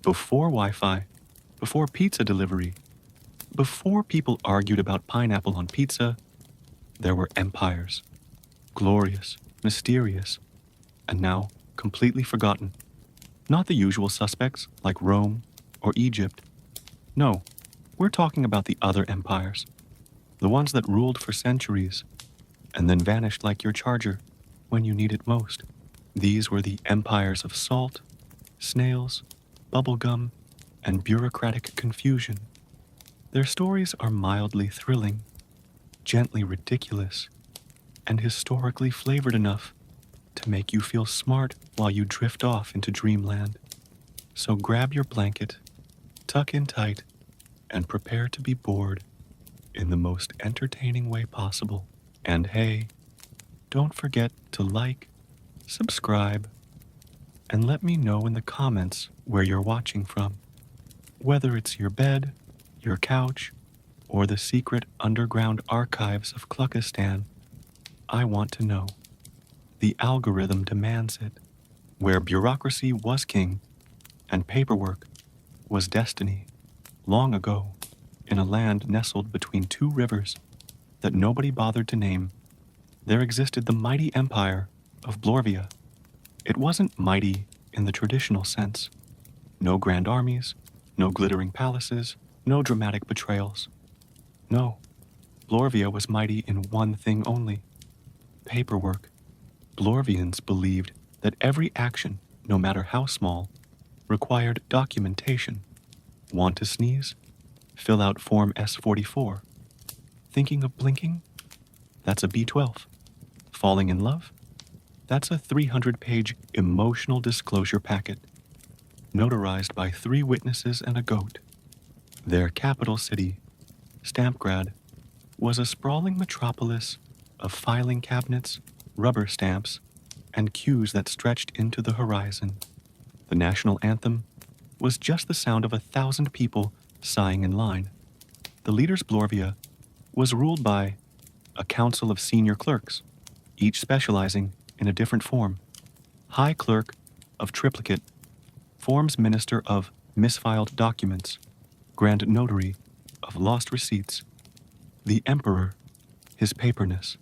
Before Wi-Fi, before pizza delivery, before people argued about pineapple on pizza, there were empires. Glorious, mysterious, and now completely forgotten. Not the usual suspects like Rome or Egypt. No, we're talking about the other empires. The ones that ruled for centuries and then vanished like your charger when you need it most. These were the empires of salt, snails, bubblegum, and bureaucratic confusion. Their stories are mildly thrilling, gently ridiculous, and historically flavored enough to make you feel smart while you drift off into dreamland. So grab your blanket, tuck in tight, and prepare to be bored in the most entertaining way possible. And hey, don't forget to like, subscribe, and let me know in the comments where you're watching from. Whether it's your bed, your couch, or the secret underground archives of Cluckistan, I want to know. The algorithm demands it. Where bureaucracy was king and paperwork was destiny, long ago, in a land nestled between two rivers that nobody bothered to name, there existed the mighty empire of Blorvia. It wasn't mighty in the traditional sense. No grand armies, no glittering palaces, no dramatic betrayals. No, Blorvia was mighty in one thing only: paperwork. Blorvians believed that every action, no matter how small, required documentation. Want to sneeze? Fill out Form S44. Thinking of blinking? That's a B12. Falling in love? That's a 300-page emotional disclosure packet, notarized by 3 witnesses and a goat. Their capital city, Stampgrad, was a sprawling metropolis of filing cabinets, rubber stamps, and queues that stretched into the horizon. The national anthem was just the sound of 1,000 people sighing in line. The leader's Blorvia was ruled by a council of senior clerks, each specializing in a different form. High Clerk of Triplicate, Forms Minister of Misfiled Documents, Grand Notary of Lost Receipts, the Emperor, his paperness.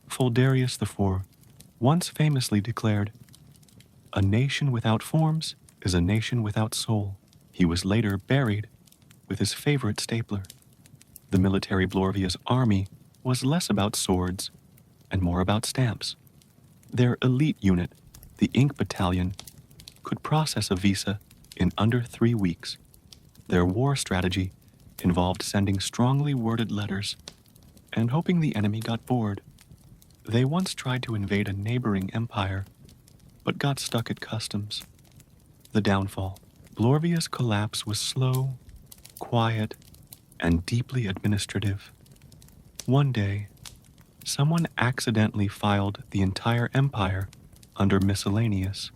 Fulderius IV once famously declared, "A nation without forms is a nation without soul." He was later buried with his favorite stapler. The military Blorvia's army was less about swords and more about stamps. Their elite unit, the Ink Battalion, could process a visa in under 3 weeks. Their war strategy involved sending strongly worded letters and hoping the enemy got bored. They once tried to invade a neighboring empire, but got stuck at customs. The downfall. Blorvia's collapse was slow, quiet, and deeply administrative. One day, someone accidentally filed the entire empire under miscellaneous.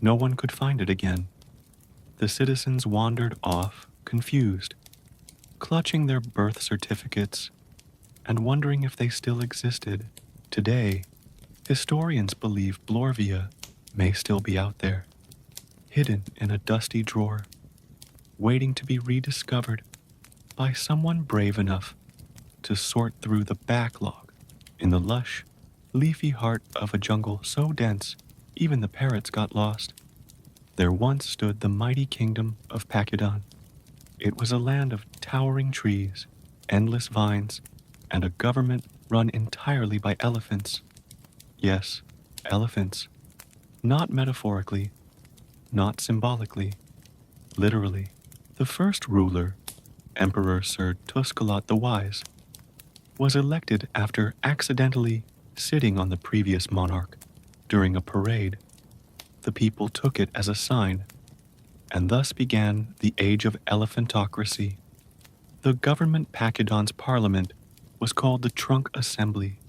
No one could find it again. The citizens wandered off, confused, clutching their birth certificates and wondering if they still existed. Today, historians believe Blorvia may still be out there, hidden in a dusty drawer, waiting to be rediscovered by someone brave enough to sort through the backlog in the lush, leafy heart of a jungle so dense even the parrots got lost. There once stood the mighty kingdom of Pachydan. It was a land of towering trees, endless vines, and a government run entirely by elephants. Yes, elephants. Not metaphorically, not symbolically, literally. The first ruler, Emperor Sir Tusculot the Wise, was elected after accidentally sitting on the previous monarch during a parade. The people took it as a sign, and thus began the age of elephantocracy. The government Pachydan's parliament was called the Trunk Assembly,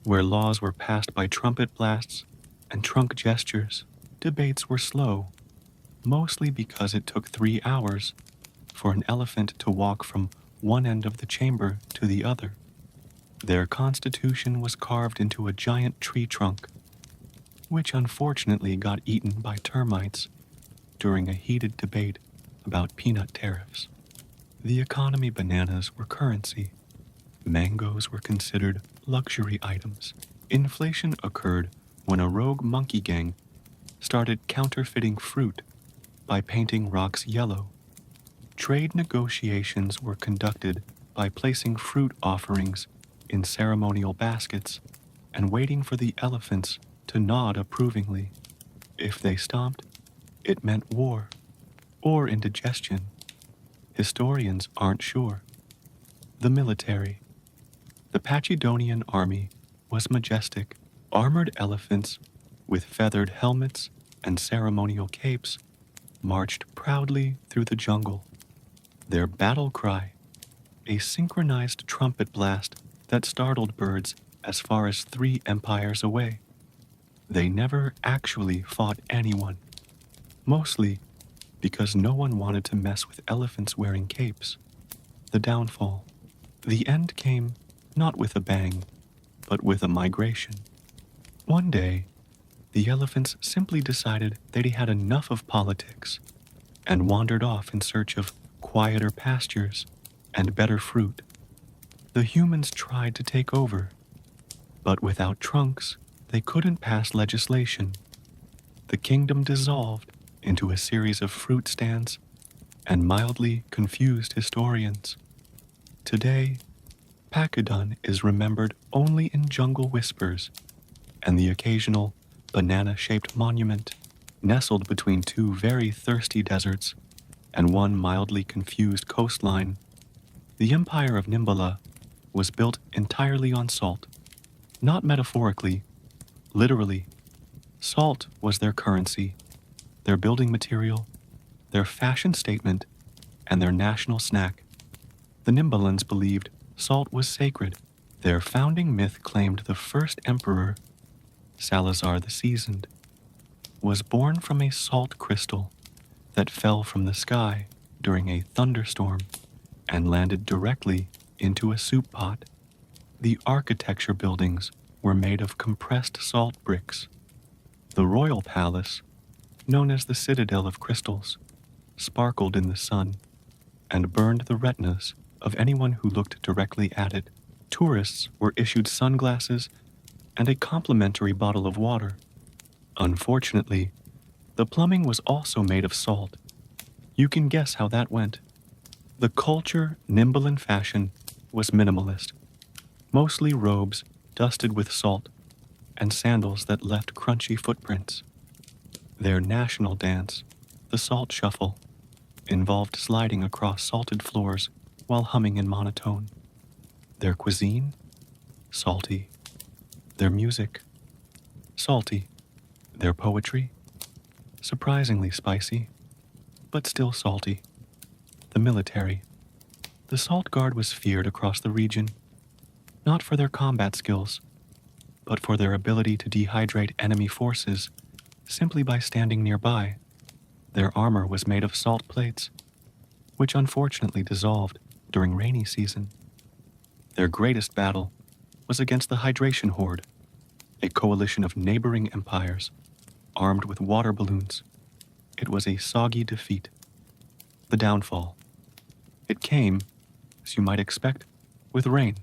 where laws were passed by trumpet blasts and trunk gestures. Debates were slow, mostly because it took 3 hours for an elephant to walk from one end of the chamber to the other. Their constitution was carved into a giant tree trunk, which unfortunately got eaten by termites during a heated debate about peanut tariffs. The economy bananas were currency. Mangoes were considered luxury items. Inflation occurred when a rogue monkey gang started counterfeiting fruit by painting rocks yellow. Trade negotiations were conducted by placing fruit offerings in ceremonial baskets and waiting for the elephants to nod approvingly. If they stomped, it meant war or indigestion. Historians aren't sure. The military. The Pachydonian army was majestic. Armored elephants with feathered helmets and ceremonial capes marched proudly through the jungle. Their battle cry, a synchronized trumpet blast that startled birds as far as 3 empires away. They never actually fought anyone, mostly because no one wanted to mess with elephants wearing capes. The downfall. The end came not with a bang, but with a migration. One day, the elephants simply decided they'd had enough of politics and wandered off in search of quieter pastures and better fruit. The humans tried to take over, but without trunks, they couldn't pass legislation. The kingdom dissolved into a series of fruit stands and mildly confused historians. Today, Pachydon is remembered only in jungle whispers and the occasional banana-shaped monument nestled between 2 very thirsty deserts and 1 mildly confused coastline. The empire of Nimbala was built entirely on salt, not metaphorically, literally. Salt was their currency, their building material, their fashion statement, and their national snack. The Nimbalans believed salt was sacred. Their founding myth claimed the first emperor, Salazar the Seasoned, was born from a salt crystal that fell from the sky during a thunderstorm and landed directly into a soup pot. The architecture buildings were made of compressed salt bricks. The royal palace, known as the Citadel of Crystals, sparkled in the sun and burned the retinas of anyone who looked directly at it. Tourists were issued sunglasses and a complimentary bottle of water. Unfortunately, the plumbing was also made of salt. You can guess how that went. The culture Nimbalan fashion was minimalist, mostly robes dusted with salt and sandals that left crunchy footprints. Their national dance, the salt shuffle, involved sliding across salted floors while humming in monotone. Their cuisine? Salty. Their music? Salty. Their poetry? Surprisingly spicy, but still salty. The military. The Salt Guard was feared across the region, not for their combat skills, but for their ability to dehydrate enemy forces simply by standing nearby. Their armor was made of salt plates, which unfortunately dissolved during rainy season. Their greatest battle was against the Hydration Horde, a coalition of neighboring empires armed with water balloons. It was a soggy defeat. The downfall. It came, as you might expect, with rain.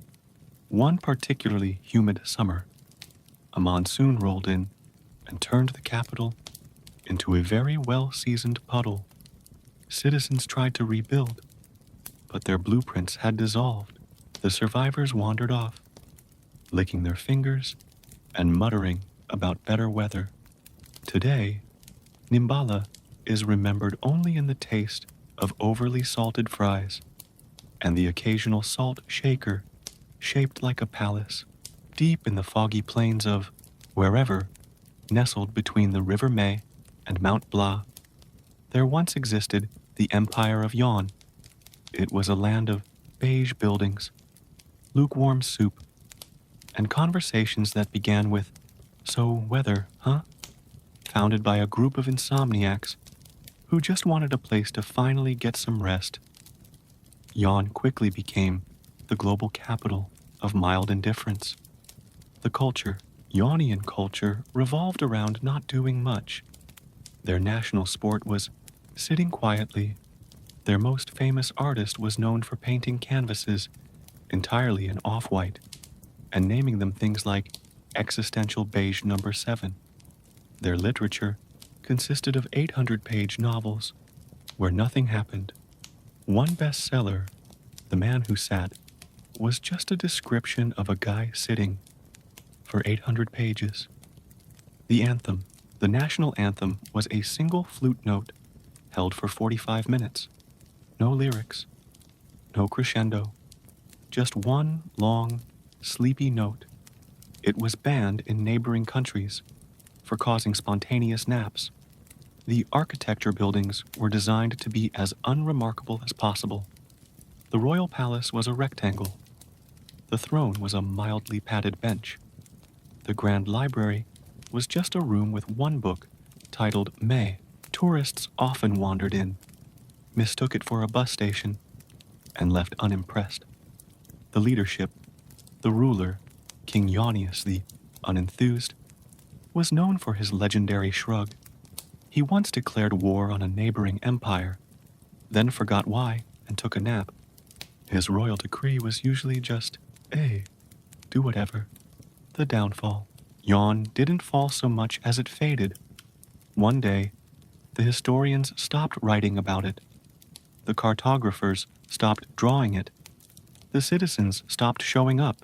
One particularly humid summer, a monsoon rolled in and turned the capital into a very well-seasoned puddle. Citizens tried to rebuild, but their blueprints had dissolved. The survivors wandered off, licking their fingers and muttering about better weather. Today, Nimbala is remembered only in the taste of overly salted fries and the occasional salt shaker shaped like a palace, deep in the foggy plains of wherever, nestled between the River May and Mount Blah. There once existed the Empire of Yon. It was a land of beige buildings, lukewarm soup, and conversations that began with, "So weather, huh?" Founded by a group of insomniacs who just wanted a place to finally get some rest. Yon quickly became the global capital of mild indifference. The culture, Yonian culture, revolved around not doing much. Their national sport was Sitting quietly, their most famous artist was known for painting canvases entirely in off-white and naming them things like Existential Beige Number 7. Their literature consisted of 800-page novels where nothing happened. One bestseller, The Man Who Sat, was just a description of a guy sitting for 800 pages. The anthem, the national anthem, was a single flute note held for 45 minutes. No lyrics, no crescendo, just one long, sleepy note. It was banned in neighboring countries for causing spontaneous naps. The architecture buildings were designed to be as unremarkable as possible. The royal palace was a rectangle. The throne was a mildly padded bench. The grand library was just a room with one book titled May. Tourists often wandered in, mistook it for a bus station, and left unimpressed. The leadership, the ruler, King Ionius the unenthused, was known for his legendary shrug. He once declared war on a neighboring empire, then forgot why and took a nap. His royal decree was usually just, hey, do whatever. The downfall. Yawn didn't fall so much as it faded. One day, the historians stopped writing about it. The cartographers stopped drawing it. The citizens stopped showing up.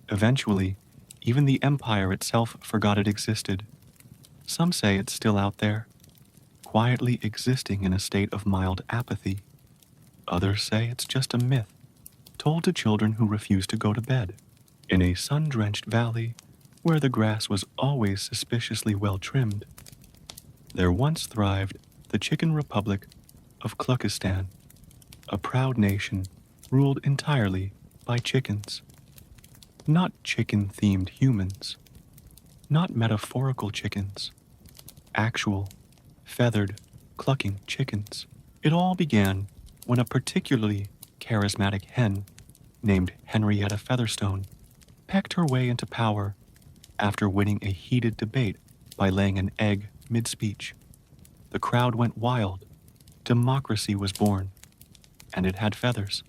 Eventually, even the empire itself forgot it existed. Some say it's still out there, quietly existing in a state of mild apathy. Others say it's just a myth, told to children who refuse to go to bed. In a sun-drenched valley, where the grass was always suspiciously well trimmed, there once thrived the chicken republic of Kluckistan, a proud nation ruled entirely by chickens. Not chicken-themed humans, not metaphorical chickens, actual, feathered, clucking chickens. It all began when a particularly charismatic hen named Henrietta Featherstone pecked her way into power after winning a heated debate by laying an egg mid-speech. The crowd went wild. Democracy was born, and it had feathers.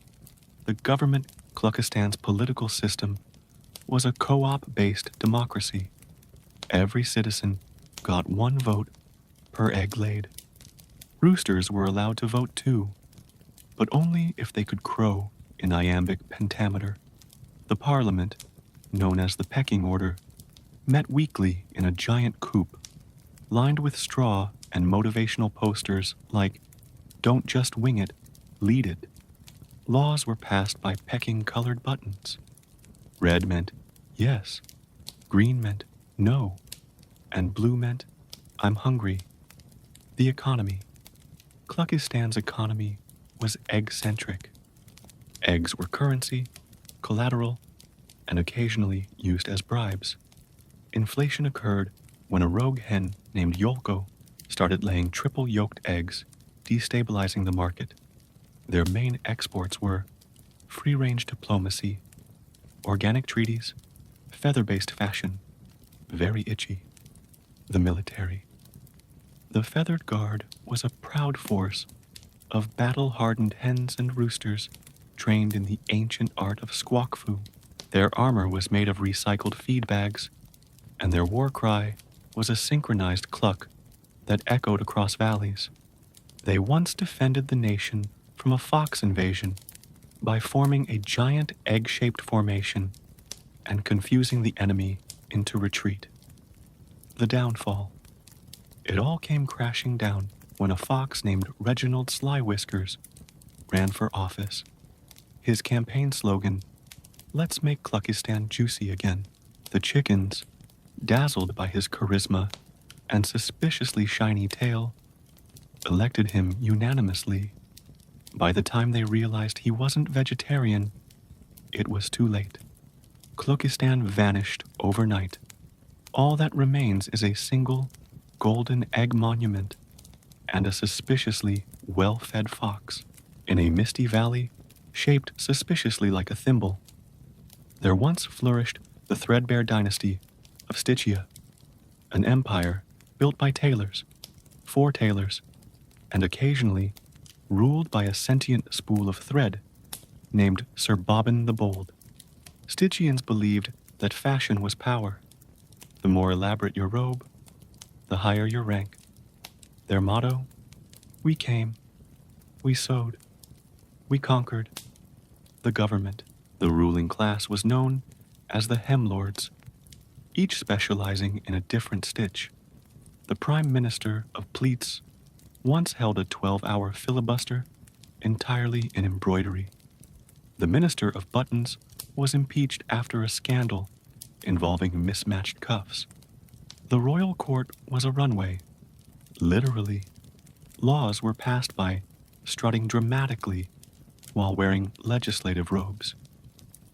The government Klukkistan's political system was a co-op-based democracy. Every citizen got one vote per egg laid. Roosters were allowed to vote too, but only if they could crow in iambic pentameter. The parliament, known as the pecking order, met weekly in a giant coop, lined with straw and motivational posters like, "Don't just wing it, lead it." Laws were passed by pecking colored buttons. Red meant yes, green meant no, and blue meant I'm hungry. The economy. Klukkistan's economy was egg-centric. Eggs were currency, collateral, and occasionally used as bribes. Inflation occurred when a rogue hen named Yolko started laying triple-yolked eggs, destabilizing the market. Their main exports were free-range diplomacy, organic treaties, feather-based fashion, very itchy, the military. The Feathered Guard was a proud force of battle-hardened hens and roosters trained in the ancient art of squawk-fu. Their armor was made of recycled feed bags, and their war cry was a synchronized cluck that echoed across valleys. They once defended the nation from a fox invasion by forming a giant egg-shaped formation and confusing the enemy into retreat. The downfall. It all came crashing down when a fox named Reginald Slywhiskers ran for office. His campaign slogan, "Let's make Klukkistan juicy again." The chickens, dazzled by his charisma and suspiciously shiny tail, elected him unanimously. By the time they realized he wasn't vegetarian, it was too late. Klukkistan vanished overnight. All that remains is a single golden egg monument and a suspiciously well-fed fox in a misty valley shaped suspiciously like a thimble. There once flourished the threadbare dynasty of Stygia, an empire built by tailors, for tailors, and occasionally ruled by a sentient spool of thread named Sir Bobbin the Bold. Stygians believed that fashion was power. The more elaborate your robe, the higher your rank. Their motto: we came, we sewed, we conquered the government. The ruling class was known as the Hemlords, each specializing in a different stitch. The Prime Minister of Pleats once held a 12-hour filibuster entirely in embroidery. The Minister of Buttons was impeached after a scandal involving mismatched cuffs. The royal court was a runway. Literally, laws were passed by strutting dramatically while wearing legislative robes.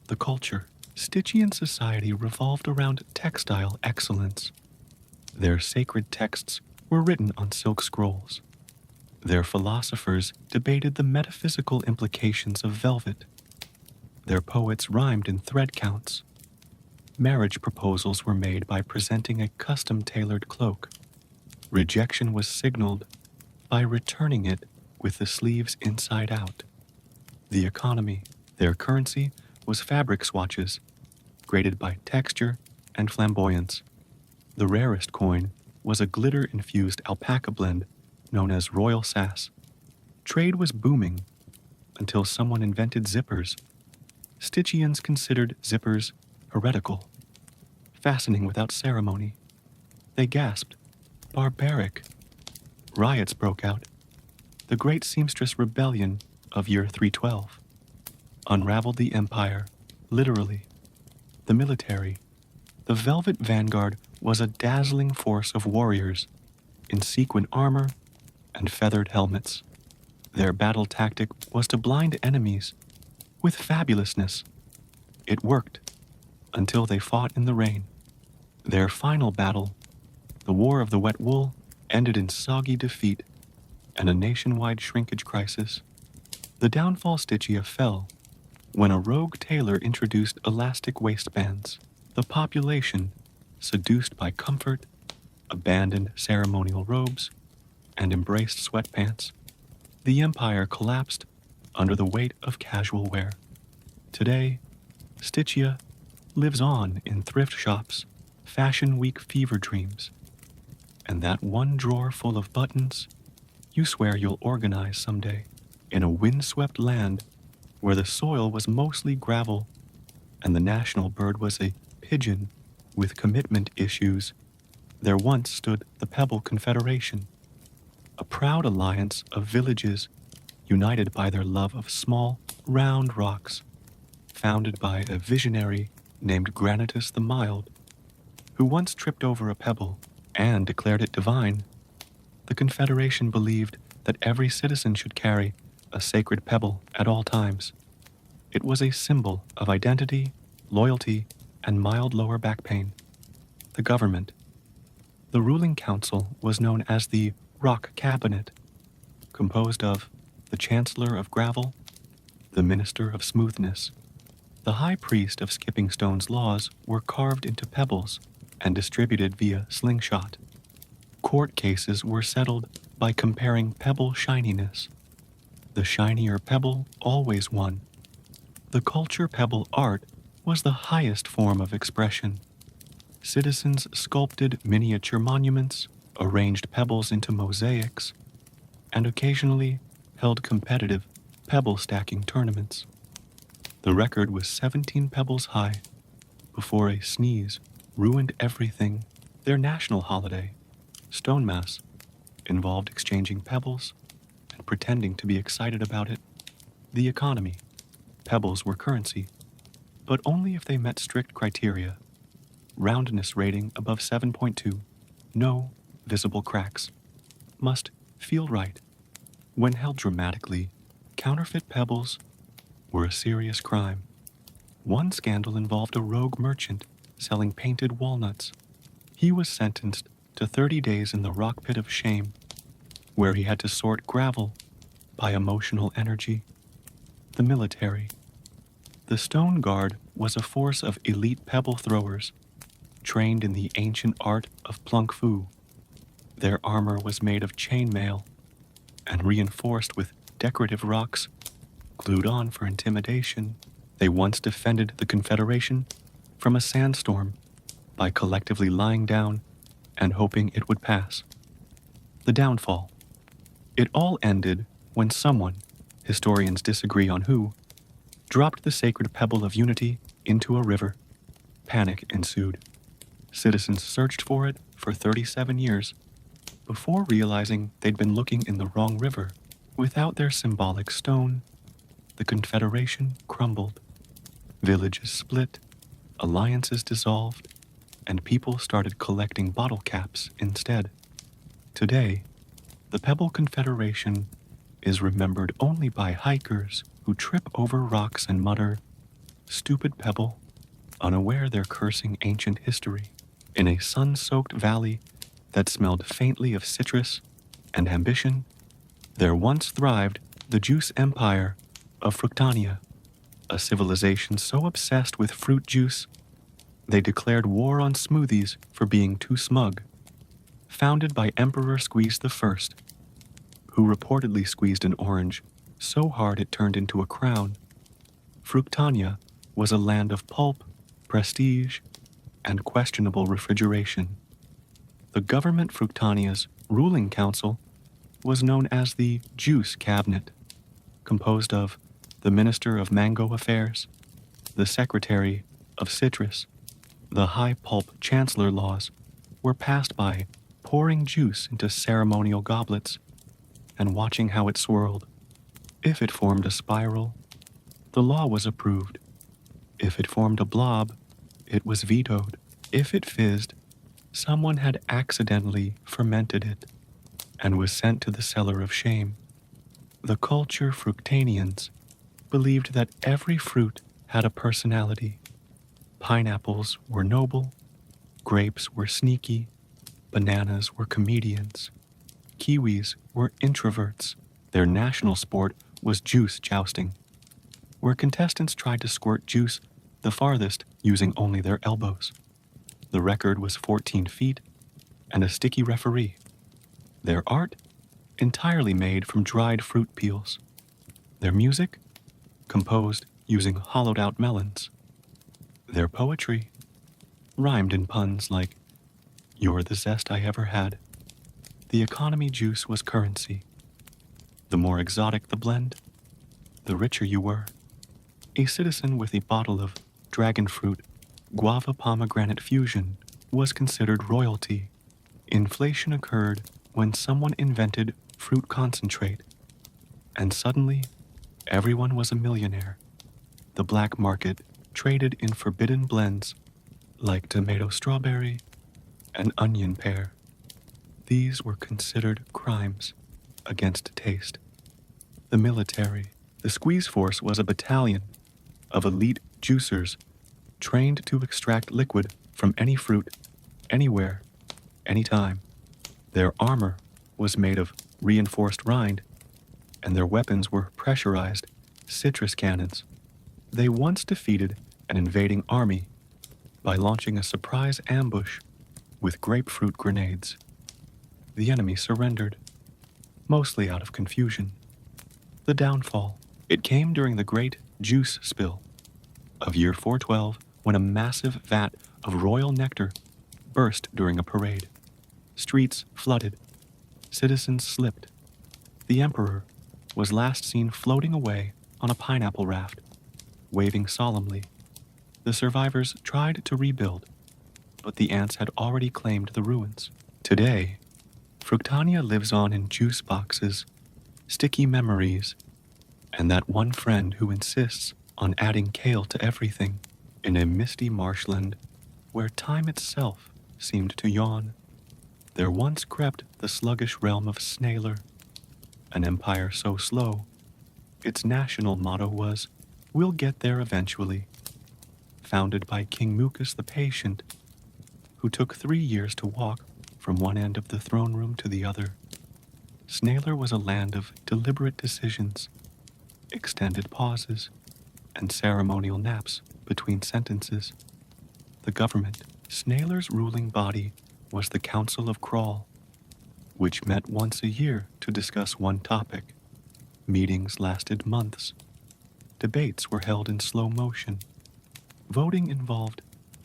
The culture. Stygian society revolved around textile excellence. Their sacred texts were written on silk scrolls. Their philosophers debated the metaphysical implications of velvet. Their poets rhymed in thread counts. Marriage proposals were made by presenting a custom-tailored cloak. Rejection was signaled by returning it with the sleeves inside out. The economy. Their currency was fabric swatches, graded by texture and flamboyance. The rarest coin was a glitter-infused alpaca blend known as royal sass. Trade was booming until someone invented zippers. Stygians considered zippers heretical, fastening without ceremony. They gasped, "Barbaric!" Riots broke out. The Great Seamstress Rebellion of year 312 unraveled the empire, literally. The military. The Velvet Vanguard was a dazzling force of warriors in sequin armor and feathered helmets. Their battle tactic was to blind enemies with fabulousness. It worked until they fought in the rain. Their final battle, the War of the Wet Wool, ended in soggy defeat and a nationwide shrinkage crisis. The downfall Stygia fell when a rogue tailor introduced elastic waistbands. The population, seduced by comfort, abandoned ceremonial robes and embraced sweatpants. The empire collapsed under the weight of casual wear. Today, Stygia lives on in thrift shops, fashion week fever dreams, and that one drawer full of buttons you swear you'll organize someday. In a windswept land where the soil was mostly gravel and the national bird was a pigeon with commitment issues, there once stood the Pebble Confederation, a proud alliance of villages united by their love of small, round rocks, founded by a visionary named Granitus the Mild, who once tripped over a pebble and declared it divine. The Confederation believed that every citizen should carry a sacred pebble at all times. It was a symbol of identity, loyalty, and mild lower back pain. The government. The ruling council was known as the Rock Cabinet, composed of the Chancellor of Gravel, the Minister of Smoothness. The High Priest of Skipping Stone's laws were carved into pebbles and distributed via slingshot. Court cases were settled by comparing pebble shininess. The shinier pebble always won. The culture pebble art was the highest form of expression. Citizens sculpted miniature monuments, arranged pebbles into mosaics, and occasionally held competitive pebble stacking tournaments. The record was 17 pebbles high before a sneeze ruined everything. Their national holiday, Stonemass, involved exchanging pebbles and pretending to be excited about it. The economy. Pebbles were currency, but only if they met strict criteria. Roundness rating above 7.2. No visible cracks. Must feel right. When held dramatically, counterfeit pebbles were a serious crime. One scandal involved a rogue merchant selling painted walnuts. He was sentenced to 30 days in the rock pit of shame, where he had to sort gravel by emotional energy. The military. The Stone Guard was a force of elite pebble throwers, trained in the ancient art of plunk fu. Their armor was made of chainmail and reinforced with decorative rocks glued on for intimidation. They once defended the Confederation from a sandstorm by collectively lying down and hoping it would pass. The downfall. It all ended when someone, historians disagree on who, dropped the sacred pebble of unity into a river. Panic ensued. Citizens searched for it for 37 years before realizing they'd been looking in the wrong river. Without their symbolic stone, the Confederation crumbled. Villages split, alliances dissolved, and people started collecting bottle caps instead. Today, the Pebble Confederation is remembered only by hikers who trip over rocks and mutter, "Stupid pebble," unaware they're cursing ancient history. In a sun-soaked valley that smelled faintly of citrus and ambition, there once thrived the juice empire of Fructania, a civilization so obsessed with fruit juice they declared war on smoothies for being too smug. Founded by Emperor Squeeze I, who reportedly squeezed an orange so hard it turned into a crown, Fructania was a land of pulp, prestige, and questionable refrigeration. The government Fructania's ruling council was known as the Juice Cabinet, composed of the Minister of Mango Affairs, the Secretary of Citrus. The high pulp chancellor laws were passed by pouring juice into ceremonial goblets and watching how it swirled. If it formed a spiral, the law was approved. If it formed a blob, it was vetoed. If it fizzed, someone had accidentally fermented it and was sent to the cellar of shame. The culture Fructanians believed that every fruit had a personality. Pineapples were noble, grapes were sneaky, bananas were comedians, kiwis were introverts. Their national sport was juice jousting, where contestants tried to squirt juice the farthest using only their elbows. The record was 14 feet and a sticky referee. Their art, entirely made from dried fruit peels. Their music, composed using hollowed-out melons. Their poetry, rhymed in puns like, "You're the zest I ever had." The economy juice was currency. The more exotic the blend, the richer you were. A citizen with a bottle of dragon fruit, guava pomegranate fusion was considered royalty. Inflation occurred when someone invented fruit concentrate, and suddenly everyone was a millionaire. The black market traded in forbidden blends like tomato strawberry and onion pear. These were considered crimes against taste. The military, the squeeze force, was a battalion of elite juicers trained to extract liquid from any fruit, anywhere, anytime. Their armor was made of reinforced rind, and their weapons were pressurized citrus cannons. They once defeated an invading army by launching a surprise ambush with grapefruit grenades. The enemy surrendered, mostly out of confusion. The downfall. It came during the Great Juice Spill of year 412, when a massive vat of royal nectar burst during a parade. Streets flooded. Citizens slipped. The emperor was last seen floating away on a pineapple raft, waving solemnly. The survivors tried to rebuild, but the ants had already claimed the ruins. Today, Fructania lives on in juice boxes, sticky memories, and that one friend who insists on adding kale to everything. In a misty marshland where time itself seemed to yawn, there once crept the sluggish realm of Snailer, an empire so slow, its national motto was, "We'll get there eventually." Founded by King Mucus the Patient, who took 3 years to walk from one end of the throne room to the other. Snailer was a land of deliberate decisions, extended pauses, and ceremonial naps between sentences. The government, Snailer's ruling body, was the Council of Crawl, which met once a year to to discuss one topic. Meetings lasted months. Debates were held in slow motion. Voting involved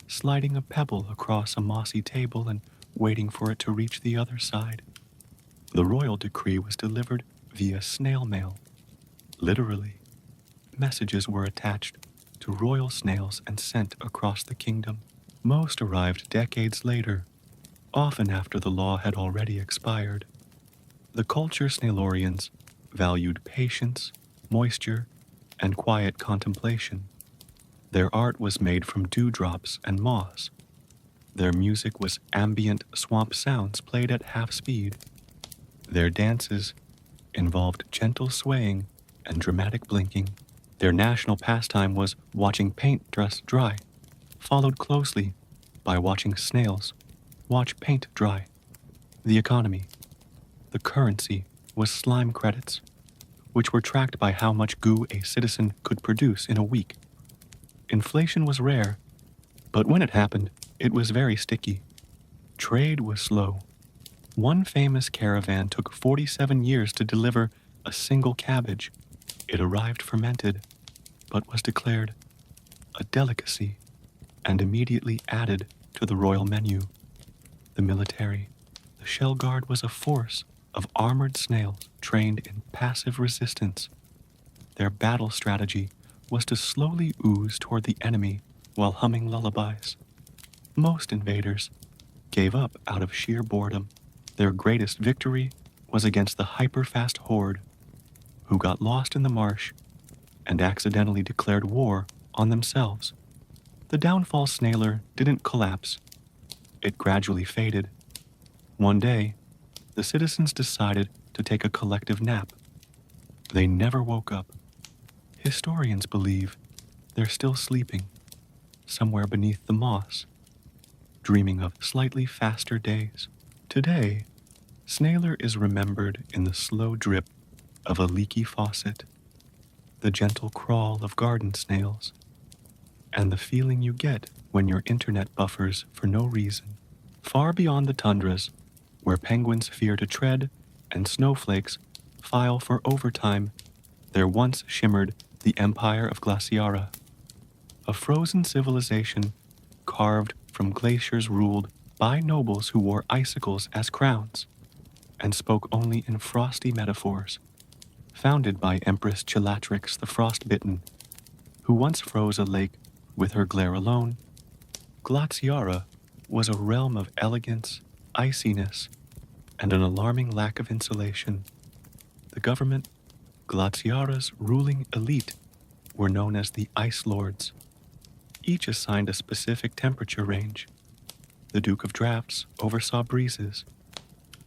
sliding a pebble across a mossy table and waiting for it to reach the other side. The royal decree was delivered via snail mail. Literally, messages were attached to royal snails and sent across the kingdom. Most arrived decades later, often after the law had already expired. The culture Snailorians valued patience, moisture, and quiet contemplation. Their art was made from dewdrops and moss. Their music was ambient swamp sounds played at half speed. Their dances involved gentle swaying and dramatic blinking. Their national pastime was watching paint dry, followed closely by watching snails watch paint dry. The economy, the currency, was slime credits, which were tracked by how much goo a citizen could produce in a week. Inflation was rare, but when it happened, it was very sticky. Trade was slow. One famous caravan took 47 years to deliver a single cabbage. It arrived fermented, but was declared a delicacy and immediately added to the royal menu. The military, the shell guard, was a force of armored snails trained in passive resistance. Their battle strategy was to slowly ooze toward the enemy while humming lullabies. Most invaders gave up out of sheer boredom. Their greatest victory was against the hyper-fast horde, who got lost in the marsh and accidentally declared war on themselves. The downfall snailer didn't collapse. It gradually faded. One day, the citizens decided to take a collective nap. They never woke up. Historians believe they're still sleeping, somewhere beneath the moss, dreaming of slightly faster days. Today, Snailer is remembered in the slow drip of a leaky faucet, the gentle crawl of garden snails, and the feeling you get when your internet buffers for no reason. Far beyond the tundras, where penguins fear to tread and snowflakes file for overtime, there once shimmered the empire of Glaciara, a frozen civilization carved from glaciers ruled by nobles who wore icicles as crowns and spoke only in frosty metaphors. Founded by Empress Chilatrix the Frostbitten, who once froze a lake with her glare alone, Glaciara was a realm of elegance, iciness, and an alarming lack of insulation. The government, Glaciara's ruling elite, were known as the Ice Lords, each assigned a specific temperature range. The Duke of Drafts oversaw breezes.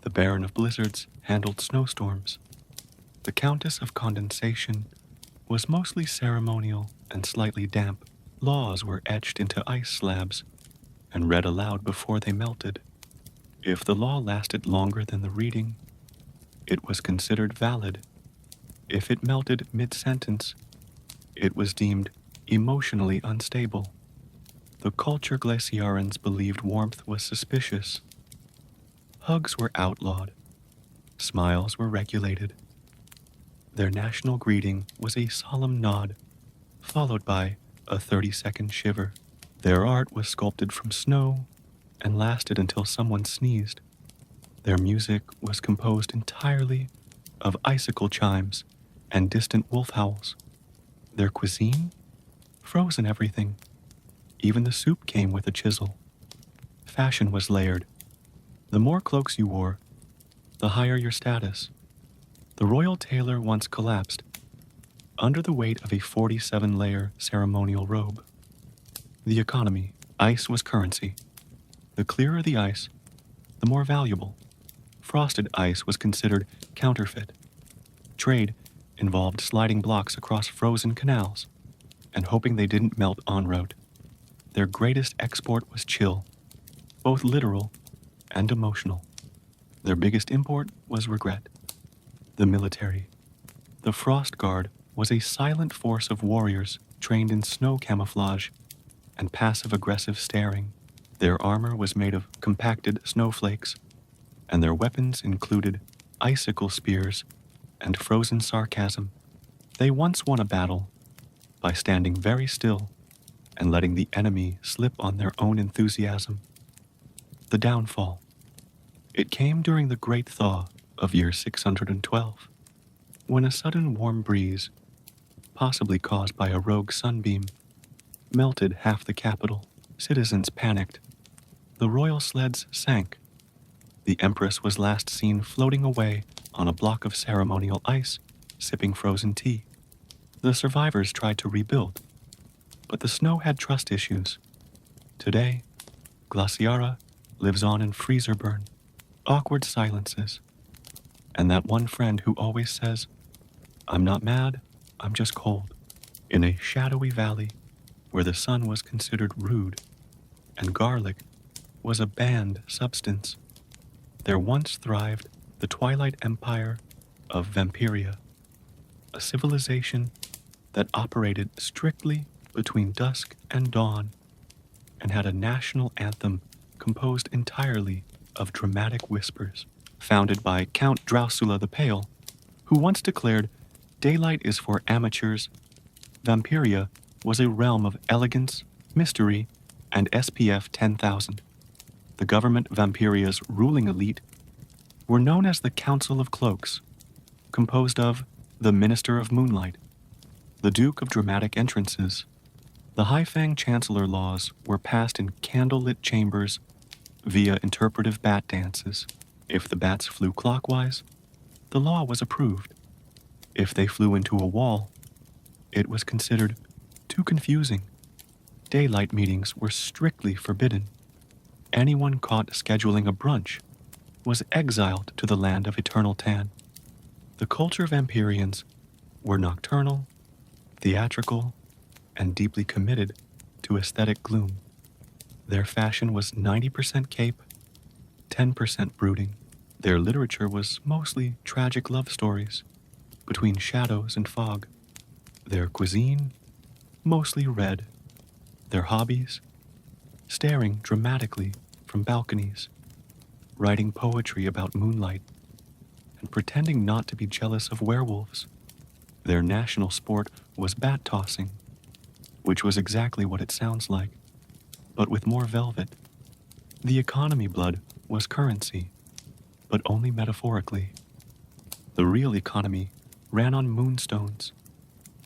The Baron of Blizzards handled snowstorms. The Countess of Condensation was mostly ceremonial and slightly damp. Laws were etched into ice slabs and read aloud before they melted. If the law lasted longer than the reading, it was considered valid. If it melted mid-sentence, it was deemed emotionally unstable. The culture Glaciarans believed warmth was suspicious. Hugs were outlawed. Smiles were regulated. Their national greeting was a solemn nod, followed by a 30-second shiver. Their art was sculpted from snow and lasted until someone sneezed. Their music was composed entirely of icicle chimes and distant wolf howls. Their cuisine? Frozen everything. Even the soup came with a chisel. Fashion was layered. The more cloaks you wore, the higher your status. The royal tailor once collapsed under the weight of a 47-layer ceremonial robe. The economy. Ice was currency. The clearer the ice, the more valuable. Frosted ice was considered counterfeit. Trade involved sliding blocks across frozen canals and hoping they didn't melt en route. Their greatest export was chill, both literal and emotional. Their biggest import was regret. The military. The Frost Guard was a silent force of warriors trained in snow camouflage and passive-aggressive staring. Their armor was made of compacted snowflakes, and their weapons included icicle spears, and frozen sarcasm. They once won a battle by standing very still and letting the enemy slip on their own enthusiasm. The downfall. It came during the Great Thaw of year 612, when a sudden warm breeze, possibly caused by a rogue sunbeam, melted half the capital. Citizens panicked. The royal sleds sank. The Empress was last seen floating away on a block of ceremonial ice, sipping frozen tea. The survivors tried to rebuild, but the snow had trust issues. Today, Glaciara lives on in freezer burn, awkward silences, and that one friend who always says, "I'm not mad, I'm just cold," in a shadowy valley where the sun was considered rude and garlic was a banned substance. There once thrived the twilight empire of Vampiria, a civilization that operated strictly between dusk and dawn and had a national anthem composed entirely of dramatic whispers, founded by Count Dracula the Pale, who once declared, "Daylight is for amateurs." Vampiria was a realm of elegance, mystery, and SPF 10,000. The government Vampiria's ruling elite were known as the Council of Cloaks, composed of the Minister of Moonlight, the Duke of Dramatic Entrances. The Haifang Chancellor laws were passed in candlelit chambers via interpretive bat dances. If the bats flew clockwise, the law was approved. If they flew into a wall, it was considered too confusing. Daylight meetings were strictly forbidden. Anyone caught scheduling a brunch was exiled to the land of eternal tan. The culture Vampirians were nocturnal, theatrical, and deeply committed to aesthetic gloom. Their fashion was 90% cape, 10% brooding. Their literature was mostly tragic love stories between shadows and fog. Their cuisine, mostly red. Their hobbies, staring dramatically from balconies, writing poetry about moonlight, and pretending not to be jealous of werewolves. Their national sport was bat tossing, which was exactly what it sounds like, but with more velvet. The economy blood was currency, but only metaphorically. The real economy ran on moonstones,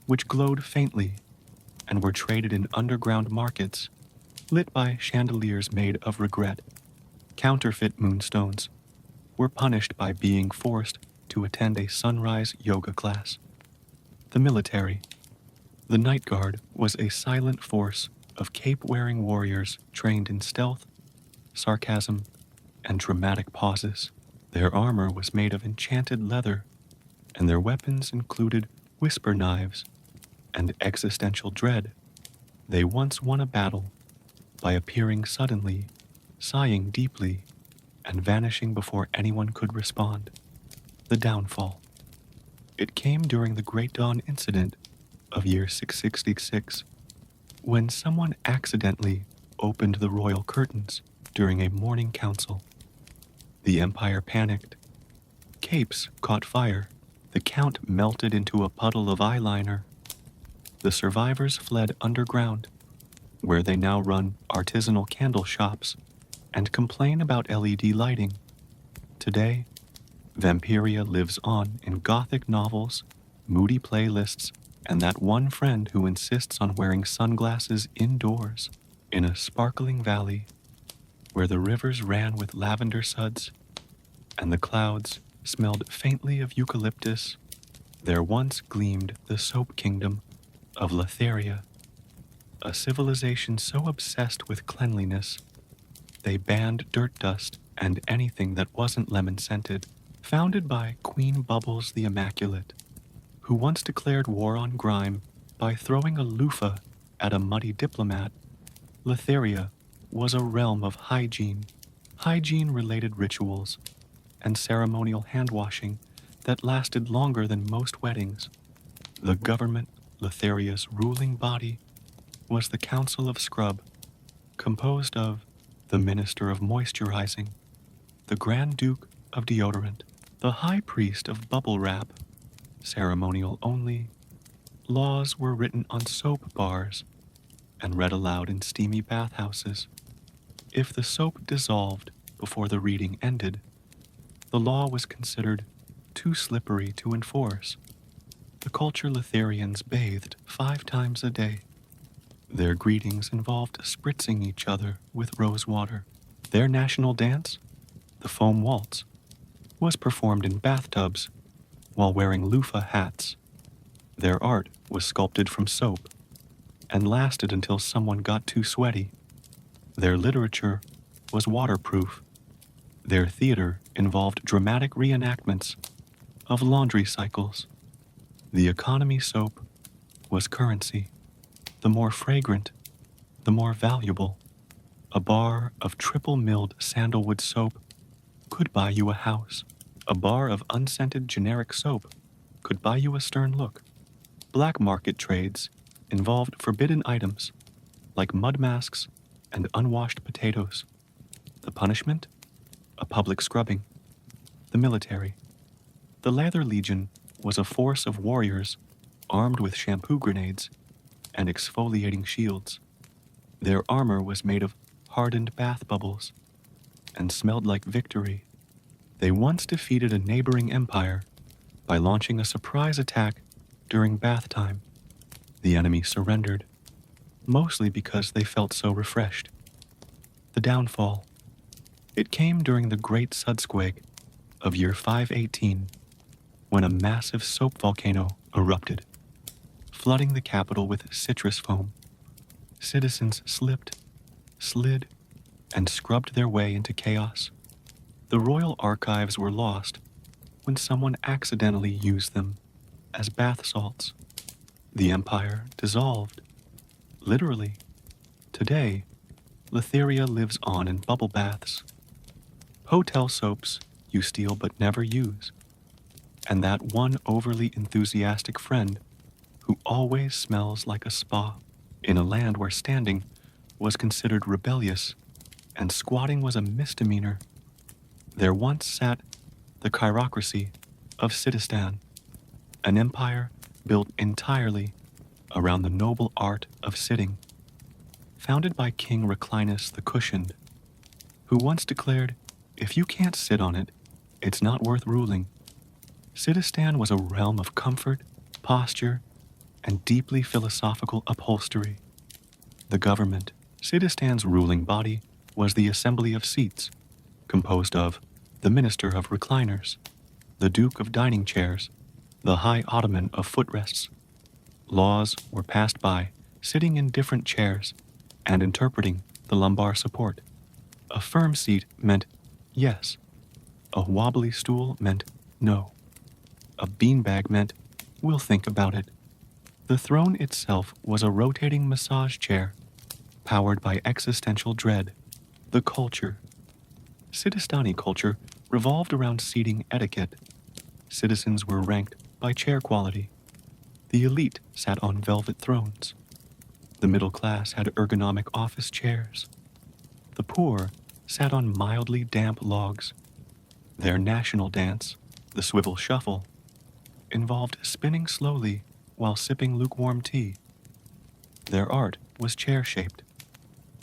which glowed faintly and were traded in underground markets, lit by chandeliers made of regret. Counterfeit moonstones were punished by being forced to attend a sunrise yoga class. The military. The Night Guard was a silent force of cape-wearing warriors trained in stealth, sarcasm, and dramatic pauses. Their armor was made of enchanted leather, and their weapons included whisper knives and existential dread. They once won a battle by appearing suddenly, sighing deeply, and vanishing before anyone could respond. The downfall. It came during the Great Dawn incident of year 666, when someone accidentally opened the royal curtains during a morning council. The empire panicked. Capes caught fire. The count melted into a puddle of eyeliner. The survivors fled underground, where they now run artisanal candle shops and complain about LED lighting. Today, Vampiria lives on in gothic novels, moody playlists, and that one friend who insists on wearing sunglasses indoors in a sparkling valley where the rivers ran with lavender suds and the clouds smelled faintly of eucalyptus. There once gleamed the soap kingdom of Letheria, a civilization so obsessed with cleanliness they banned dirt dust and anything that wasn't lemon-scented. Founded by Queen Bubbles the Immaculate, who once declared war on grime by throwing a loofah at a muddy diplomat, Letheria was a realm of hygiene-related rituals, and ceremonial hand-washing that lasted longer than most weddings. The government, Letheria's ruling body, was the Council of Scrub, composed of the Minister of Moisturizing, the Grand Duke of Deodorant, The high priest of bubble wrap, ceremonial only, laws were written on soap bars and read aloud in steamy bathhouses. If the soap dissolved before the reading ended, the law was considered too slippery to enforce. The culture Litharians bathed 5 times a day. Their greetings involved spritzing each other with rose water. Their national dance, the foam waltz, was performed in bathtubs while wearing loofah hats. Their art was sculpted from soap and lasted until someone got too sweaty. Their literature was waterproof. Their theater involved dramatic reenactments of laundry cycles. The economy soap was currency. The more fragrant, the more valuable. A bar of triple-milled sandalwood soap could buy you a house. A bar of unscented generic soap could buy you a stern look. Black market trades involved forbidden items like mud masks and unwashed potatoes. The punishment? A public scrubbing. The military. The Leather Legion was a force of warriors armed with shampoo grenades and exfoliating shields. Their armor was made of hardened bath bubbles and smelled like victory. They once defeated a neighboring empire by launching a surprise attack during bath time. The enemy surrendered, mostly because they felt so refreshed. The downfall. It came during the Great Sudsquake of year 518, when a massive soap volcano erupted, flooding the capital with citrus foam. Citizens slipped, slid, and scrubbed their way into chaos. The royal archives were lost when someone accidentally used them as bath salts. The empire dissolved. Literally. Today, Litharia lives on in bubble baths. Hotel soaps you steal but never use. And that one overly enthusiastic friend who always smells like a spa. In a land where standing was considered rebellious and squatting was a misdemeanor, there once sat the chirocracy of Sidistan, an empire built entirely around the noble art of sitting, founded by King Reclinus the Cushioned, who once declared, "If you can't sit on it, it's not worth ruling." Sidistan was a realm of comfort, posture, and deeply philosophical upholstery. The government, Sidistan's ruling body, was the Assembly of Seats, composed of the Minister of Recliners, the Duke of Dining Chairs, the High Ottoman of Footrests. Laws were passed by sitting in different chairs and interpreting the lumbar support. A firm seat meant yes. A wobbly stool meant no. A beanbag meant we'll think about it. The throne itself was a rotating massage chair, powered by existential dread. The culture. Sidistani culture revolved around seating etiquette. Citizens were ranked by chair quality. The elite sat on velvet thrones. The middle class had ergonomic office chairs. The poor sat on mildly damp logs. Their national dance, the swivel shuffle, involved spinning slowly while sipping lukewarm tea. Their art was chair-shaped.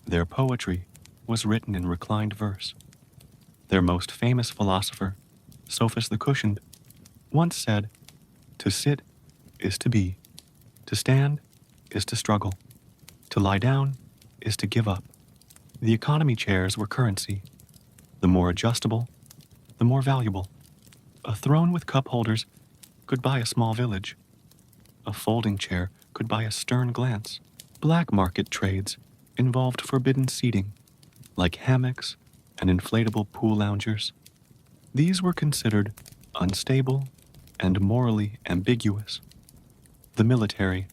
Their poetry was written in reclined verse. Their most famous philosopher, Sophus the Cushioned, once said, "To sit is to be. To stand is to struggle. To lie down is to give up." The economy chairs were currency. The more adjustable, the more valuable. A throne with cup holders could buy a small village. A folding chair could buy a stern glance. Black market trades involved forbidden seating, like hammocks and inflatable pool loungers. These were considered unstable and morally ambiguous. The military.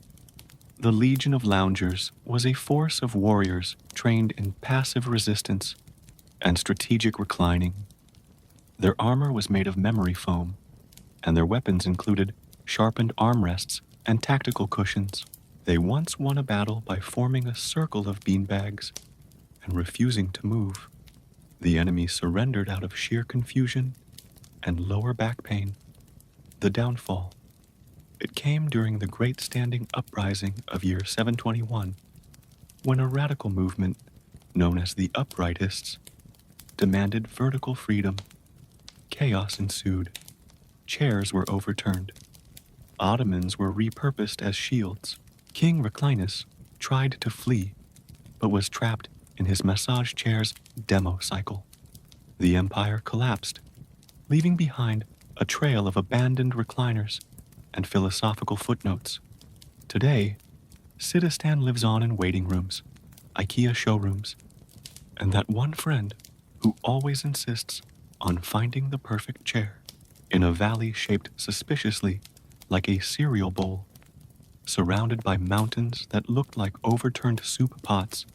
The Legion of Loungers was a force of warriors trained in passive resistance and strategic reclining. Their armor was made of memory foam, and their weapons included sharpened armrests and tactical cushions. They once won a battle by forming a circle of beanbags and refusing to move. The enemy surrendered out of sheer confusion and lower back pain. The downfall. It came during the Great Standing Uprising of year 721, when a radical movement, known as the Uprightists, demanded vertical freedom. Chaos ensued. Chairs were overturned. Ottomans were repurposed as shields. King Reclinus tried to flee, but was trapped in his massage chair's demo cycle. The empire collapsed, leaving behind a trail of abandoned recliners and philosophical footnotes. Today, Siddhistan lives on in waiting rooms, IKEA showrooms, and that one friend who always insists on finding the perfect chair in a valley shaped suspiciously like a cereal bowl, surrounded by mountains that looked like overturned soup pots.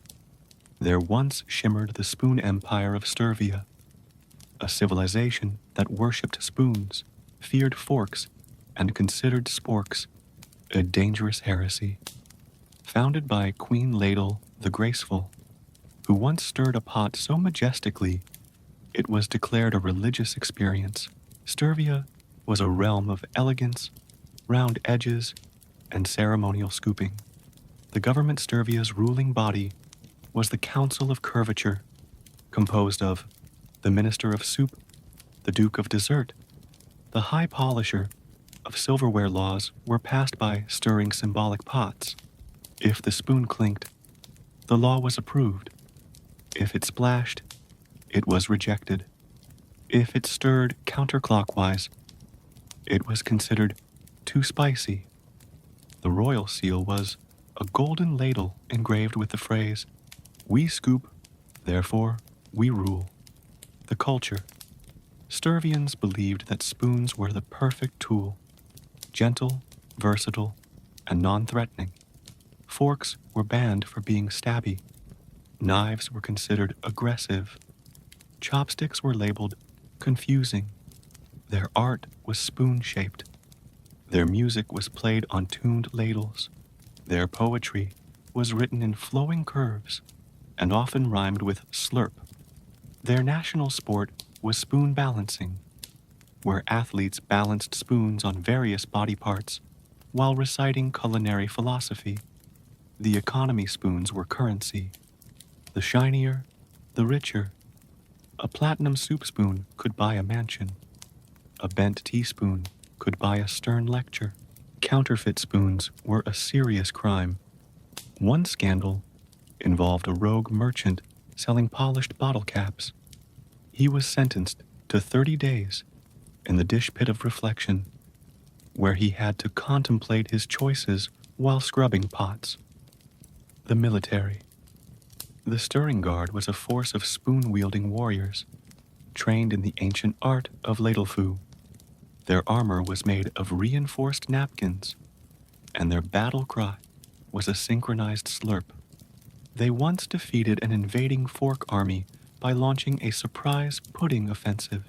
There once shimmered the spoon empire of Sturvia, a civilization that worshipped spoons, feared forks, and considered sporks a dangerous heresy. Founded by Queen Ladle the Graceful, who once stirred a pot so majestically it was declared a religious experience, Sturvia was a realm of elegance, round edges, and ceremonial scooping. The government Sturvia's ruling body was the Council of Curvature, composed of the Minister of Soup, the Duke of Dessert, the High Polisher of silverware. Laws were passed by stirring symbolic pots. If the spoon clinked, the law was approved. If it splashed, it was rejected. If it stirred counterclockwise, it was considered too spicy. The royal seal was a golden ladle engraved with the phrase, "We scoop, therefore we rule." The culture. Sturvians believed that spoons were the perfect tool, gentle, versatile, and non-threatening. Forks were banned for being stabby. Knives were considered aggressive. Chopsticks were labeled confusing. Their art was spoon-shaped. Their music was played on tuned ladles. Their poetry was written in flowing curves and often rhymed with slurp. Their national sport was spoon balancing, where athletes balanced spoons on various body parts while reciting culinary philosophy. The economy spoons were currency. The shinier, the richer. A platinum soup spoon could buy a mansion. A bent teaspoon could buy a stern lecture. Counterfeit spoons were a serious crime. One scandal involved a rogue merchant selling polished bottle caps. He was sentenced to 30 days in the dish pit of reflection, where he had to contemplate his choices while scrubbing pots. The military. The Stirring Guard was a force of spoon-wielding warriors, trained in the ancient art of ladlefu. Their armor was made of reinforced napkins, and their battle cry was a synchronized slurp. They once defeated an invading fork army by launching a surprise pudding offensive.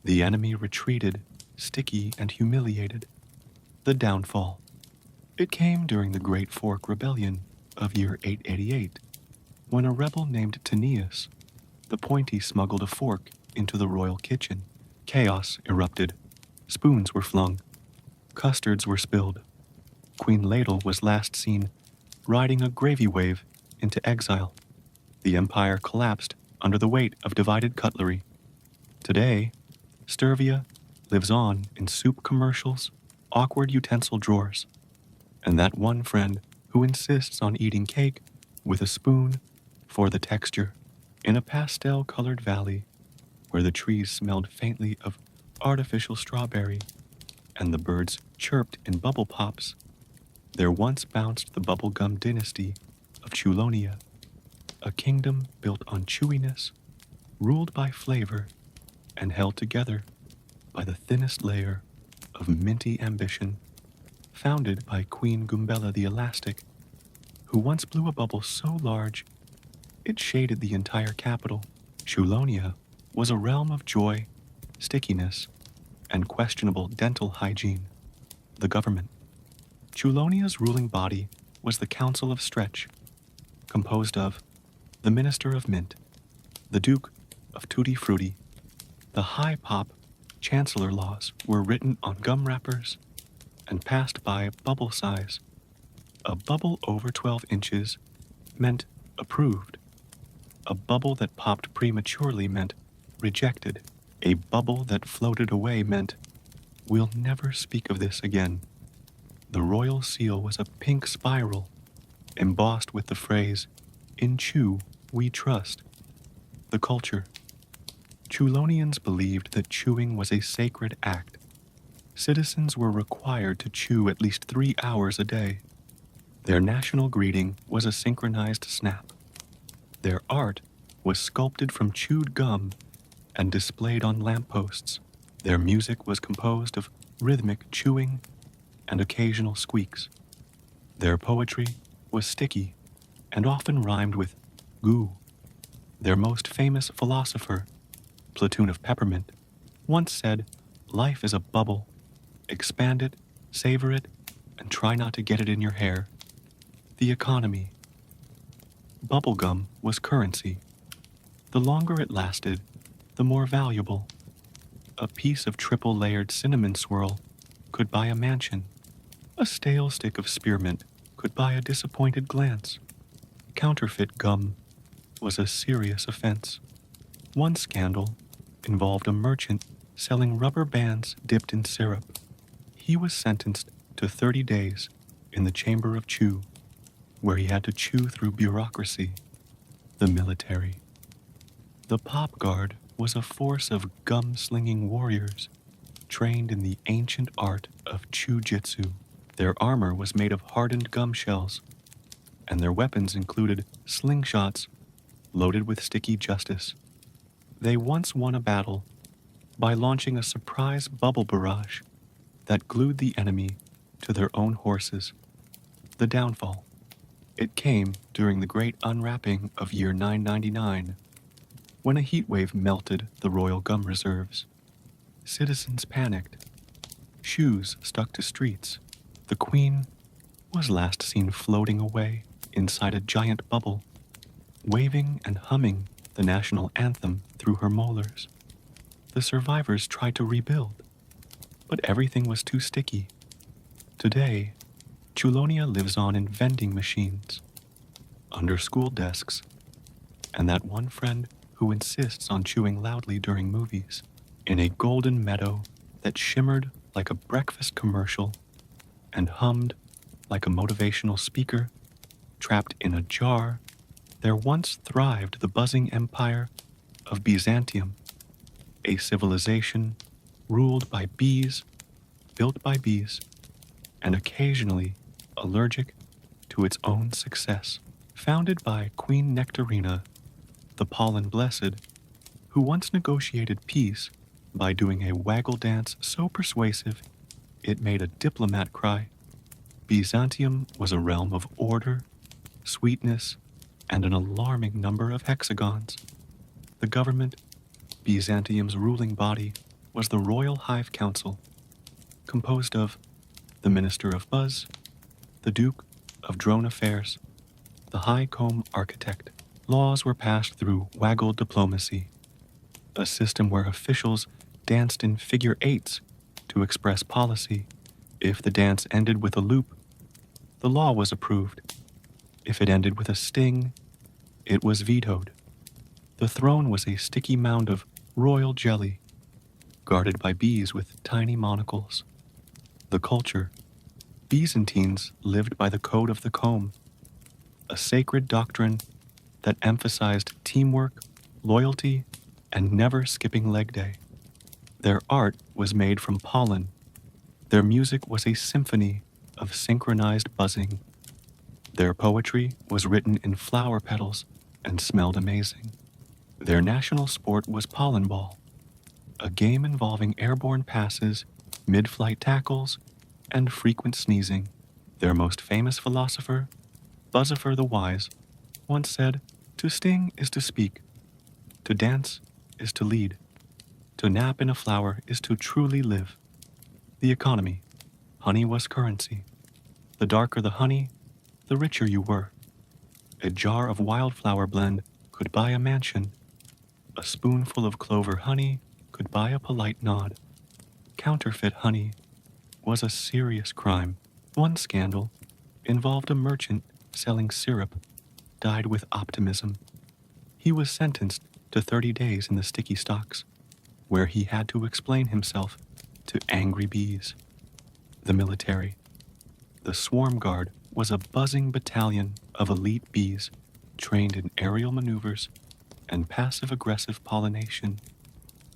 The enemy retreated, sticky and humiliated. The downfall. It came during the Great Fork Rebellion of year 888, when a rebel named Taeneus, the Pointy, smuggled a fork into the royal kitchen. Chaos erupted. Spoons were flung. Custards were spilled. Queen Ladle was last seen riding a gravy wave into exile. The empire collapsed under the weight of divided cutlery. Today, Sturvia lives on in soup commercials, awkward utensil drawers, and that one friend who insists on eating cake with a spoon for the texture. In a pastel-colored valley where the trees smelled faintly of artificial strawberry and the birds chirped in bubble pops, there once bounced the bubblegum dynasty of Chulonia, a kingdom built on chewiness, ruled by flavor, and held together by the thinnest layer of minty ambition. Founded by Queen Gumbella the Elastic, who once blew a bubble so large it shaded the entire capital. Chulonia was a realm of joy, stickiness, and questionable dental hygiene. The government. Chulonia's ruling body was the Council of Stretch, composed of the Minister of Mint, the Duke of Tutti Frutti, the High Pop Chancellor laws were written on gum wrappers and passed by bubble size. A bubble over 12 inches meant approved. A bubble that popped prematurely meant rejected. A bubble that floated away meant, we'll never speak of this again. The royal seal was a pink spiral, embossed with the phrase, in Chew we trust. The culture. Chulonians believed that chewing was a sacred act. Citizens were required to chew at least 3 hours a day. Their national greeting was a synchronized snap. Their art was sculpted from chewed gum and displayed on lampposts. Their music was composed of rhythmic chewing and occasional squeaks. Their poetry was sticky and often rhymed with goo. Their most famous philosopher, Platoon of Peppermint, once said, life is a bubble. Expand it, savor it, and try not to get it in your hair. The economy. Bubblegum was currency. The longer it lasted, the more valuable. A piece of triple-layered cinnamon swirl could buy a mansion. A stale stick of spearmint could buy a disappointed glance. Counterfeit gum was a serious offense. One scandal involved a merchant selling rubber bands dipped in syrup. He was sentenced to 30 days in the Chamber of Chew, where he had to chew through bureaucracy. The military. The Pop Guard was a force of gum-slinging warriors trained in the ancient art of chew-jitsu. Their armor was made of hardened gum shells, and their weapons included slingshots loaded with sticky justice. They once won a battle by launching a surprise bubble barrage that glued the enemy to their own horses. The downfall. It came during the great unwrapping of year 999, when a heat wave melted the royal gum reserves. Citizens panicked. Shoes stuck to streets. The queen was last seen floating away inside a giant bubble, waving and humming the national anthem through her molars. The survivors tried to rebuild, but everything was too sticky. Today, Chulonia lives on in vending machines, under school desks, and that one friend who insists on chewing loudly during movies, in a golden meadow that shimmered like a breakfast commercial and hummed like a motivational speaker. Trapped in a jar, there once thrived the buzzing empire of Byzantium, a civilization ruled by bees, built by bees, and occasionally allergic to its own success. Founded by Queen Nectarina, the pollen blessed, who once negotiated peace by doing a waggle dance so persuasive it made a diplomat cry. Byzantium was a realm of order, sweetness, and an alarming number of hexagons. The government, Byzantium's ruling body, was the Royal Hive Council, composed of the Minister of Buzz, the Duke of Drone Affairs, the High Comb Architect. Laws were passed through waggle diplomacy, a system where officials danced in figure eights to express policy. If the dance ended with a loop, the law was approved. If it ended with a sting, it was vetoed. The throne was a sticky mound of royal jelly, guarded by bees with tiny monocles. The culture. Byzantines lived by the code of the comb, a sacred doctrine that emphasized teamwork, loyalty, and never skipping leg day. Their art was made from pollen. Their music was a symphony of synchronized buzzing. Their poetry was written in flower petals and smelled amazing. Their national sport was pollen ball, a game involving airborne passes, mid-flight tackles, and frequent sneezing. Their most famous philosopher, Buzzifer the Wise, once said, "To sting is to speak, to dance is to lead, to nap in a flower is to truly live." The economy. Honey was currency. The darker the honey, the richer you were. A jar of wildflower blend could buy a mansion. A spoonful of clover honey could buy a polite nod. Counterfeit honey was a serious crime. One scandal involved a merchant selling syrup dyed with optimism. He was sentenced to 30 days in the sticky stocks, where he had to explain himself to angry bees. The military. The swarm guard was a buzzing battalion of elite bees trained in aerial maneuvers and passive-aggressive pollination.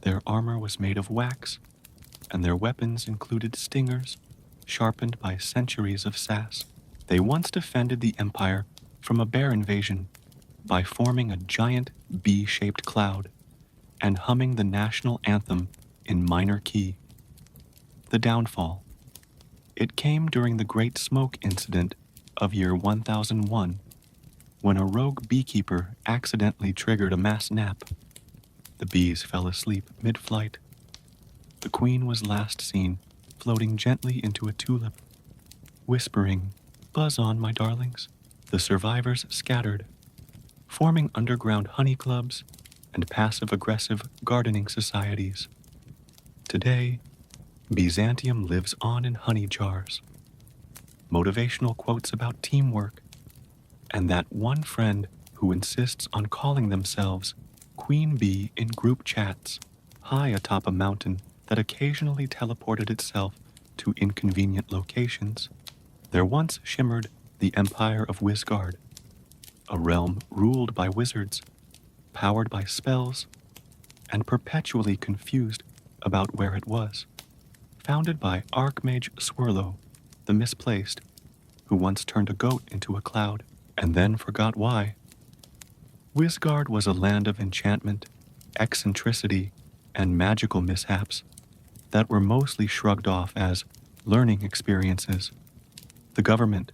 Their armor was made of wax, and their weapons included stingers sharpened by centuries of sass. They once defended the empire from a bear invasion by forming a giant bee-shaped cloud and humming the national anthem in minor key. The downfall. It came during the Great Smoke Incident of year 1001, when a rogue beekeeper accidentally triggered a mass nap. The bees fell asleep mid-flight. The queen was last seen floating gently into a tulip, whispering, "Buzz on, my darlings." The survivors scattered, forming underground honey clubs and passive-aggressive gardening societies. Today, Byzantium lives on in honey jars. Motivational quotes about teamwork, and that one friend who insists on calling themselves Queen Bee in group chats, high atop a mountain that occasionally teleported itself to inconvenient locations. There once shimmered the Empire of Wisgard, a realm ruled by wizards, powered by spells, and perpetually confused about where it was. Founded by Archmage Swirlo, the Misplaced, who once turned a goat into a cloud and then forgot why. Wisgard was a land of enchantment, eccentricity, and magical mishaps that were mostly shrugged off as learning experiences. The government,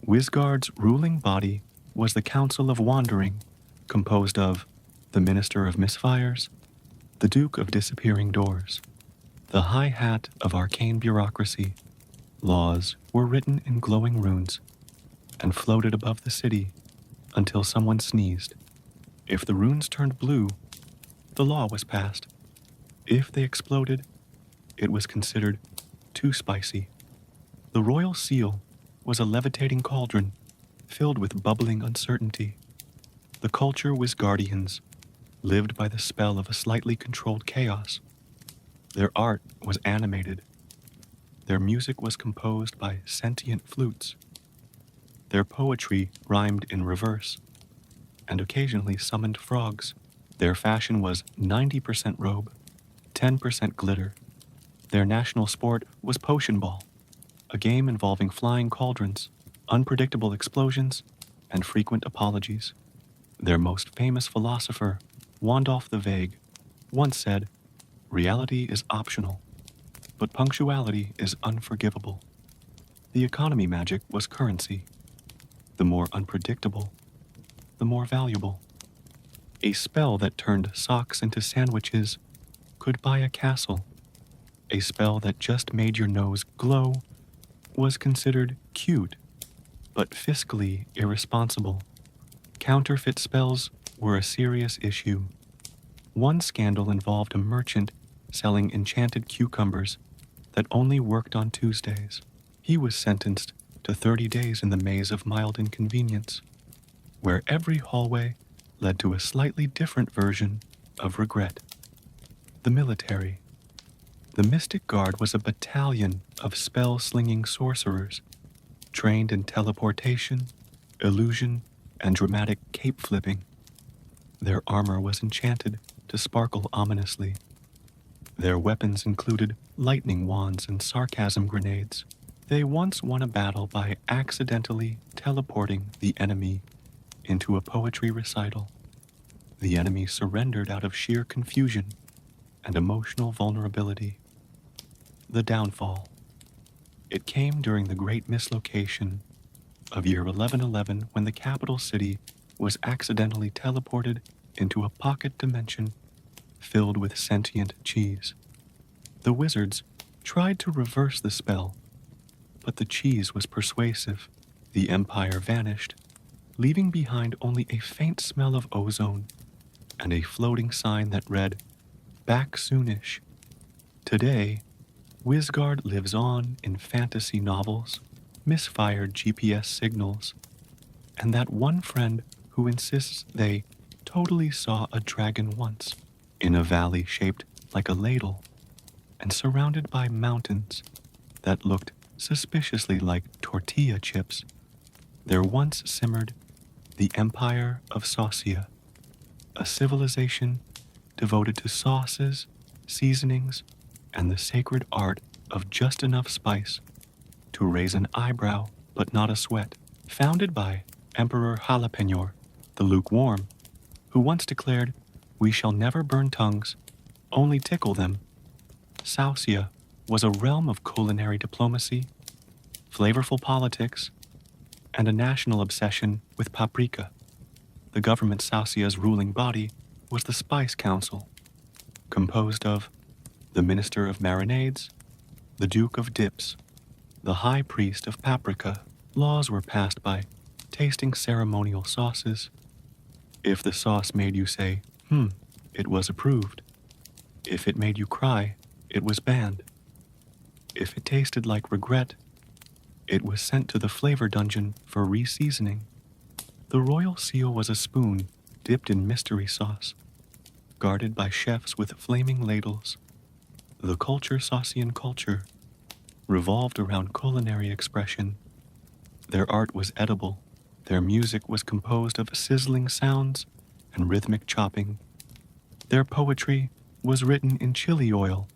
Wisgard's ruling body, was the Council of Wandering, composed of the Minister of Misfires, the Duke of Disappearing Doors, the High Hat of arcane bureaucracy. Laws were written in glowing runes and floated above the city until someone sneezed. If the runes turned blue, the law was passed. If they exploded, it was considered too spicy. The royal seal was a levitating cauldron filled with bubbling uncertainty. The culture Wisgardians lived by the spell of a slightly controlled chaos. Their art was animated. Their music was composed by sentient flutes. Their poetry rhymed in reverse and occasionally summoned frogs. Their fashion was 90% robe, 10% glitter. Their national sport was potion ball, a game involving flying cauldrons, unpredictable explosions, and frequent apologies. Their most famous philosopher, Wandolf the Vague, once said, "Reality is optional, but punctuality is unforgivable." The economy magic was currency. The more unpredictable, the more valuable. A spell that turned socks into sandwiches could buy a castle. A spell that just made your nose glow was considered cute, but fiscally irresponsible. Counterfeit spells were a serious issue. One scandal involved a merchant selling enchanted cucumbers that only worked on Tuesdays. He was sentenced to 30 days in the maze of mild inconvenience, where every hallway led to a slightly different version of regret. The military. The Mystic Guard was a battalion of spell-slinging sorcerers, trained in teleportation, illusion, and dramatic cape-flipping. Their armor was enchanted to sparkle ominously. Their weapons included lightning wands and sarcasm grenades. They once won a battle by accidentally teleporting the enemy into a poetry recital. The enemy surrendered out of sheer confusion and emotional vulnerability. The downfall. It came during the great mislocation of year 1111, when the capital city was accidentally teleported into a pocket dimension filled with sentient cheese. The wizards tried to reverse the spell, but the cheese was persuasive. The empire vanished, leaving behind only a faint smell of ozone and a floating sign that read, "Back soonish." Today, Wisgard lives on in fantasy novels, misfired GPS signals, and that one friend who insists they totally saw a dragon once in a valley shaped like a ladle and surrounded by mountains that looked suspiciously like tortilla chips. There once simmered the Empire of Saucia, a civilization devoted to sauces, seasonings, and the sacred art of just enough spice to raise an eyebrow but not a sweat, founded by Emperor Jalapeno, the lukewarm, who once declared, "We shall never burn tongues, only tickle them." Saucia was a realm of culinary diplomacy, flavorful politics, and a national obsession with paprika. The government Saucia's ruling body was the Spice Council, composed of the Minister of Marinades, the Duke of Dips, the High Priest of Paprika. Laws were passed by tasting ceremonial sauces. If the sauce made you say, it was approved. If it made you cry, it was banned. If it tasted like regret, it was sent to the flavor dungeon for reseasoning. The royal seal was a spoon dipped in mystery sauce, guarded by chefs with flaming ladles. The culture Saucian culture revolved around culinary expression. Their art was edible. Their music was composed of sizzling sounds and rhythmic chopping. Their poetry was written in chili oil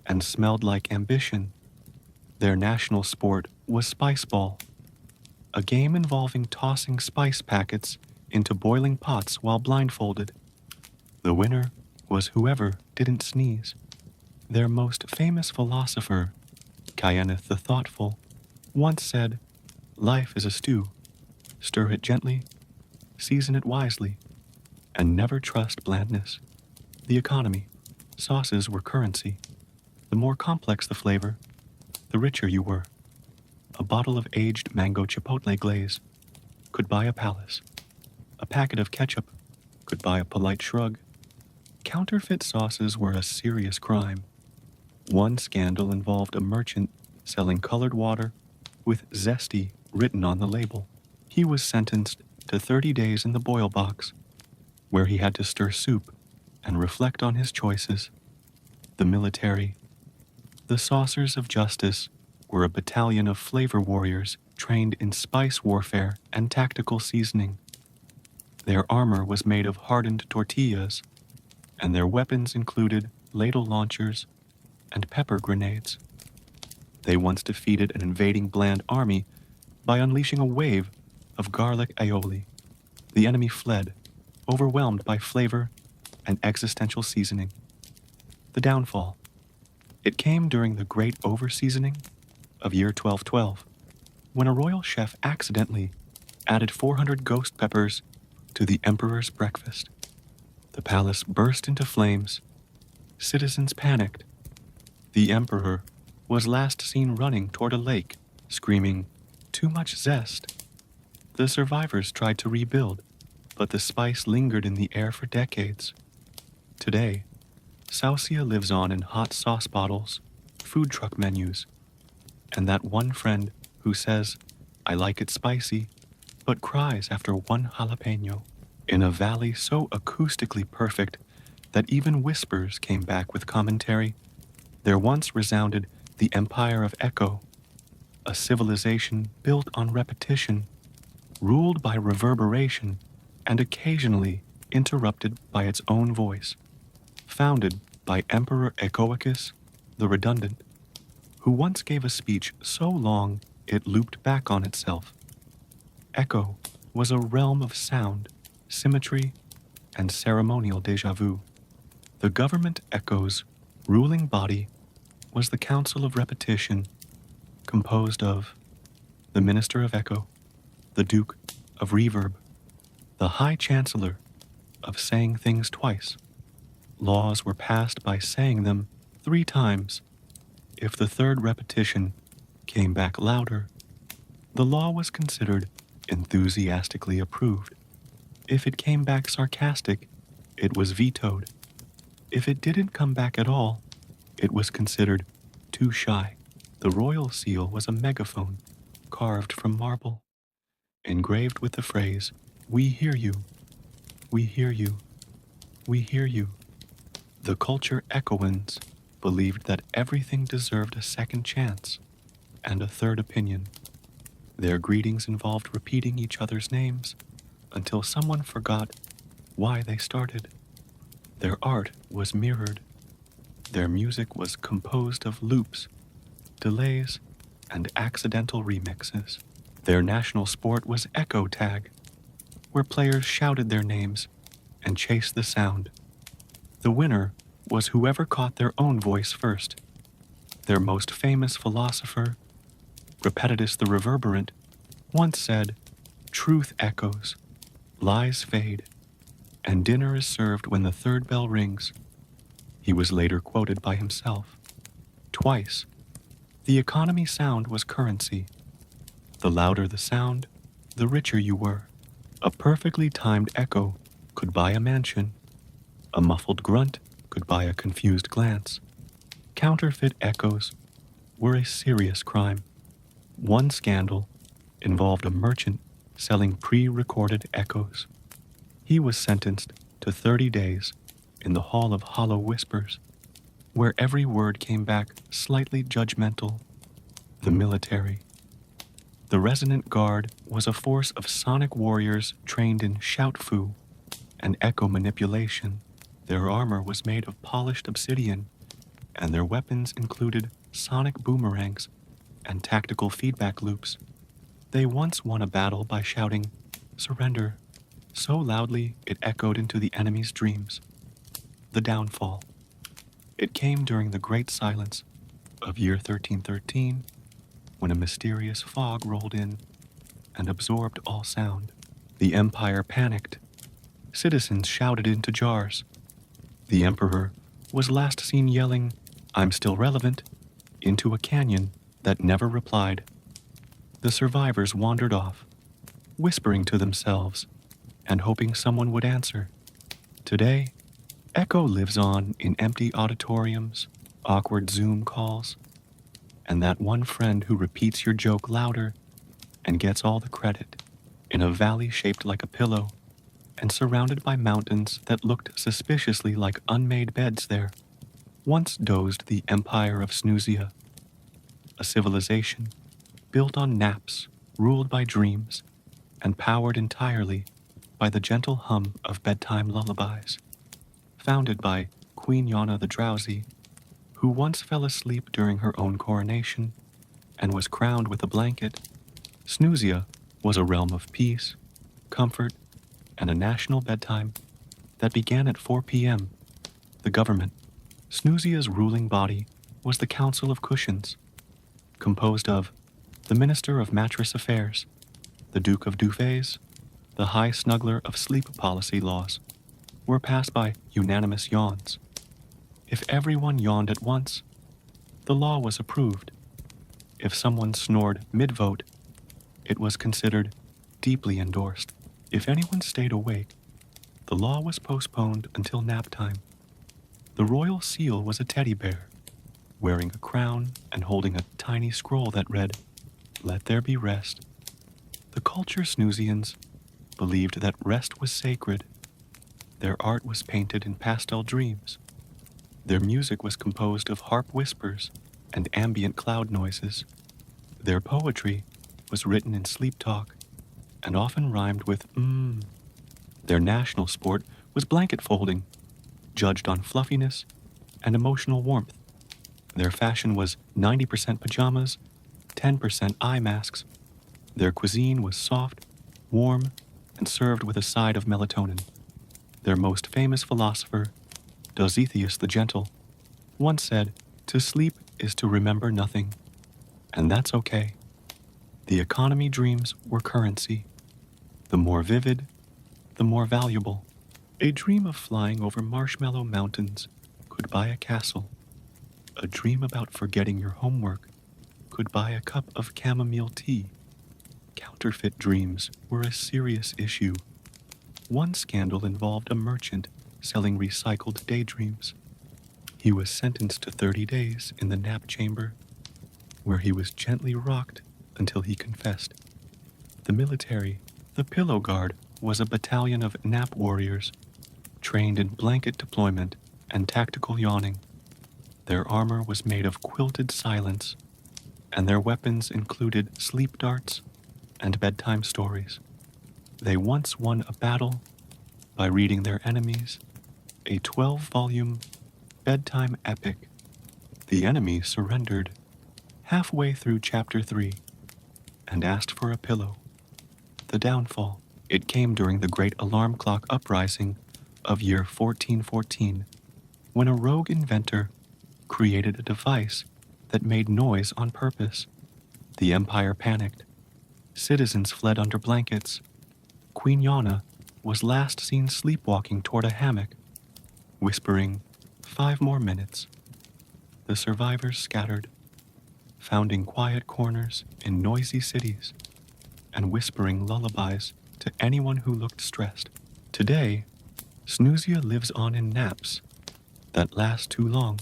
and smelled like ambition. Their national sport was spice ball, a game involving tossing spice packets into boiling pots while blindfolded. The winner was whoever didn't sneeze. Their most famous philosopher, Kyeneth the Thoughtful, once said, "Life is a stew. Stir it gently, season it wisely, and never trust blandness." The economy. Sauces were currency. The more complex the flavor, the richer you were. A bottle of aged mango chipotle glaze could buy a palace. A packet of ketchup could buy a polite shrug. Counterfeit sauces were a serious crime. One scandal involved a merchant selling colored water with zesty written on the label. He was sentenced to 30 days in the boil box, where he had to stir soup and reflect on his choices. The military. The Saucers of Justice were a battalion of flavor warriors trained in spice warfare and tactical seasoning. Their armor was made of hardened tortillas, and their weapons included ladle launchers and pepper grenades. They once defeated an invading bland army by unleashing a wave of garlic aioli. The enemy fled, overwhelmed by flavor and existential seasoning. The downfall. It came during the great over-seasoning of year 1212, when a royal chef accidentally added 400 ghost peppers to the emperor's breakfast. The palace burst into flames. Citizens panicked. The emperor was last seen running toward a lake, screaming, "Too much zest." The survivors tried to rebuild, but the spice lingered in the air for decades. Today, Saucia lives on in hot sauce bottles, food truck menus, and that one friend who says, "I like it spicy," but cries after one jalapeno. In a valley so acoustically perfect that even whispers came back with commentary, there once resounded the Empire of Echo, a civilization built on repetition, ruled by reverberation, and occasionally interrupted by its own voice, founded by Emperor Echoicus the Redundant, who once gave a speech so long it looped back on itself. Echo was a realm of sound, symmetry, and ceremonial déjà vu. The government Echo's ruling body was the Council of Repetition, composed of the Minister of Echo, the Duke of Reverb, the High Chancellor of saying things twice. Laws were passed by saying them 3 times. If the third repetition came back louder, the law was considered enthusiastically approved. If it came back sarcastic, it was vetoed. If it didn't come back at all, it was considered too shy. The royal seal was a megaphone carved from marble, engraved with the phrase, "We hear you, we hear you, we hear you." The culture echoans believed that everything deserved a second chance and a third opinion. Their greetings involved repeating each other's names until someone forgot why they started. Their art was mirrored. Their music was composed of loops, delays, and accidental remixes. Their national sport was echo tag, where players shouted their names and chased the sound. The winner was whoever caught their own voice first. Their most famous philosopher, Repetitus the Reverberant, once said, "Truth echoes, lies fade, and dinner is served when the third bell rings." He was later quoted by himself. Twice, the economy sound was currency. The louder the sound, the richer you were. A perfectly timed echo could buy a mansion. A muffled grunt could buy a confused glance. Counterfeit echoes were a serious crime. One scandal involved a merchant selling pre-recorded echoes. He was sentenced to 30 days in the Hall of Hollow Whispers, where every word came back slightly judgmental. The military. The resonant guard was a force of sonic warriors trained in shout-fu and echo manipulation. Their armor was made of polished obsidian, and their weapons included sonic boomerangs and tactical feedback loops. They once won a battle by shouting, "Surrender," so loudly it echoed into the enemy's dreams. The downfall. It came during the Great Silence of year 1313, when a mysterious fog rolled in and absorbed all sound. The empire panicked. Citizens shouted into jars. The emperor was last seen yelling, "I'm still relevant," into a canyon that never replied. The survivors wandered off, whispering to themselves and hoping someone would answer. Today, echo lives on in empty auditoriums, awkward Zoom calls, and that one friend who repeats your joke louder and gets all the credit. In a valley shaped like a pillow and surrounded by mountains that looked suspiciously like unmade beds there, once dozed the empire of Snoozia, a civilization built on naps, ruled by dreams, and powered entirely by the gentle hum of bedtime lullabies. Founded by Queen Yana the Drowsy, who once fell asleep during her own coronation and was crowned with a blanket, Snoozia was a realm of peace, comfort, and a national bedtime that began at 4 p.m. The government, Snoozia's ruling body, was the Council of Cushions, composed of the Minister of Mattress Affairs, the Duke of Duvets, the High Snuggler of Sleep Policy laws, were passed by unanimous yawns. If everyone yawned at once, the law was approved. If someone snored mid-vote, it was considered deeply endorsed. If anyone stayed awake, the law was postponed until nap time. The royal seal was a teddy bear, wearing a crown and holding a tiny scroll that read, "Let there be rest." The culture Snoozians believed that rest was sacred. Their art was painted in pastel dreams. Their music was composed of harp whispers and ambient cloud noises. Their poetry was written in sleep talk and often rhymed with "mmm." Their national sport was blanket folding, judged on fluffiness and emotional warmth. Their fashion was 90% pajamas, 10% eye masks. Their cuisine was soft, warm, and served with a side of melatonin. Their most famous philosopher, Dositheus the Gentle, once said, "To sleep is to remember nothing," and that's okay. The economy dreams were currency. The more vivid, the more valuable. A dream of flying over marshmallow mountains could buy a castle. A dream about forgetting your homework could buy a cup of chamomile tea. Counterfeit dreams were a serious issue. One scandal involved a merchant selling recycled daydreams. He was sentenced to 30 days in the nap chamber, where he was gently rocked until he confessed. The military, the Pillow Guard, was a battalion of nap warriors trained in blanket deployment and tactical yawning. Their armor was made of quilted silence, and their weapons included sleep darts and bedtime stories. They once won a battle by reading their enemies a 12-volume bedtime epic. The enemy surrendered halfway through chapter 3 and asked for a pillow. The downfall, it came during the Great Alarm Clock Uprising of year 1414, when a rogue inventor created a device that made noise on purpose. The empire panicked. Citizens fled under blankets. Queen Yana was last seen sleepwalking toward a hammock, whispering, 5 more minutes. The survivors scattered, founding quiet corners in noisy cities, and whispering lullabies to anyone who looked stressed. Today, Snoozia lives on in naps that last too long,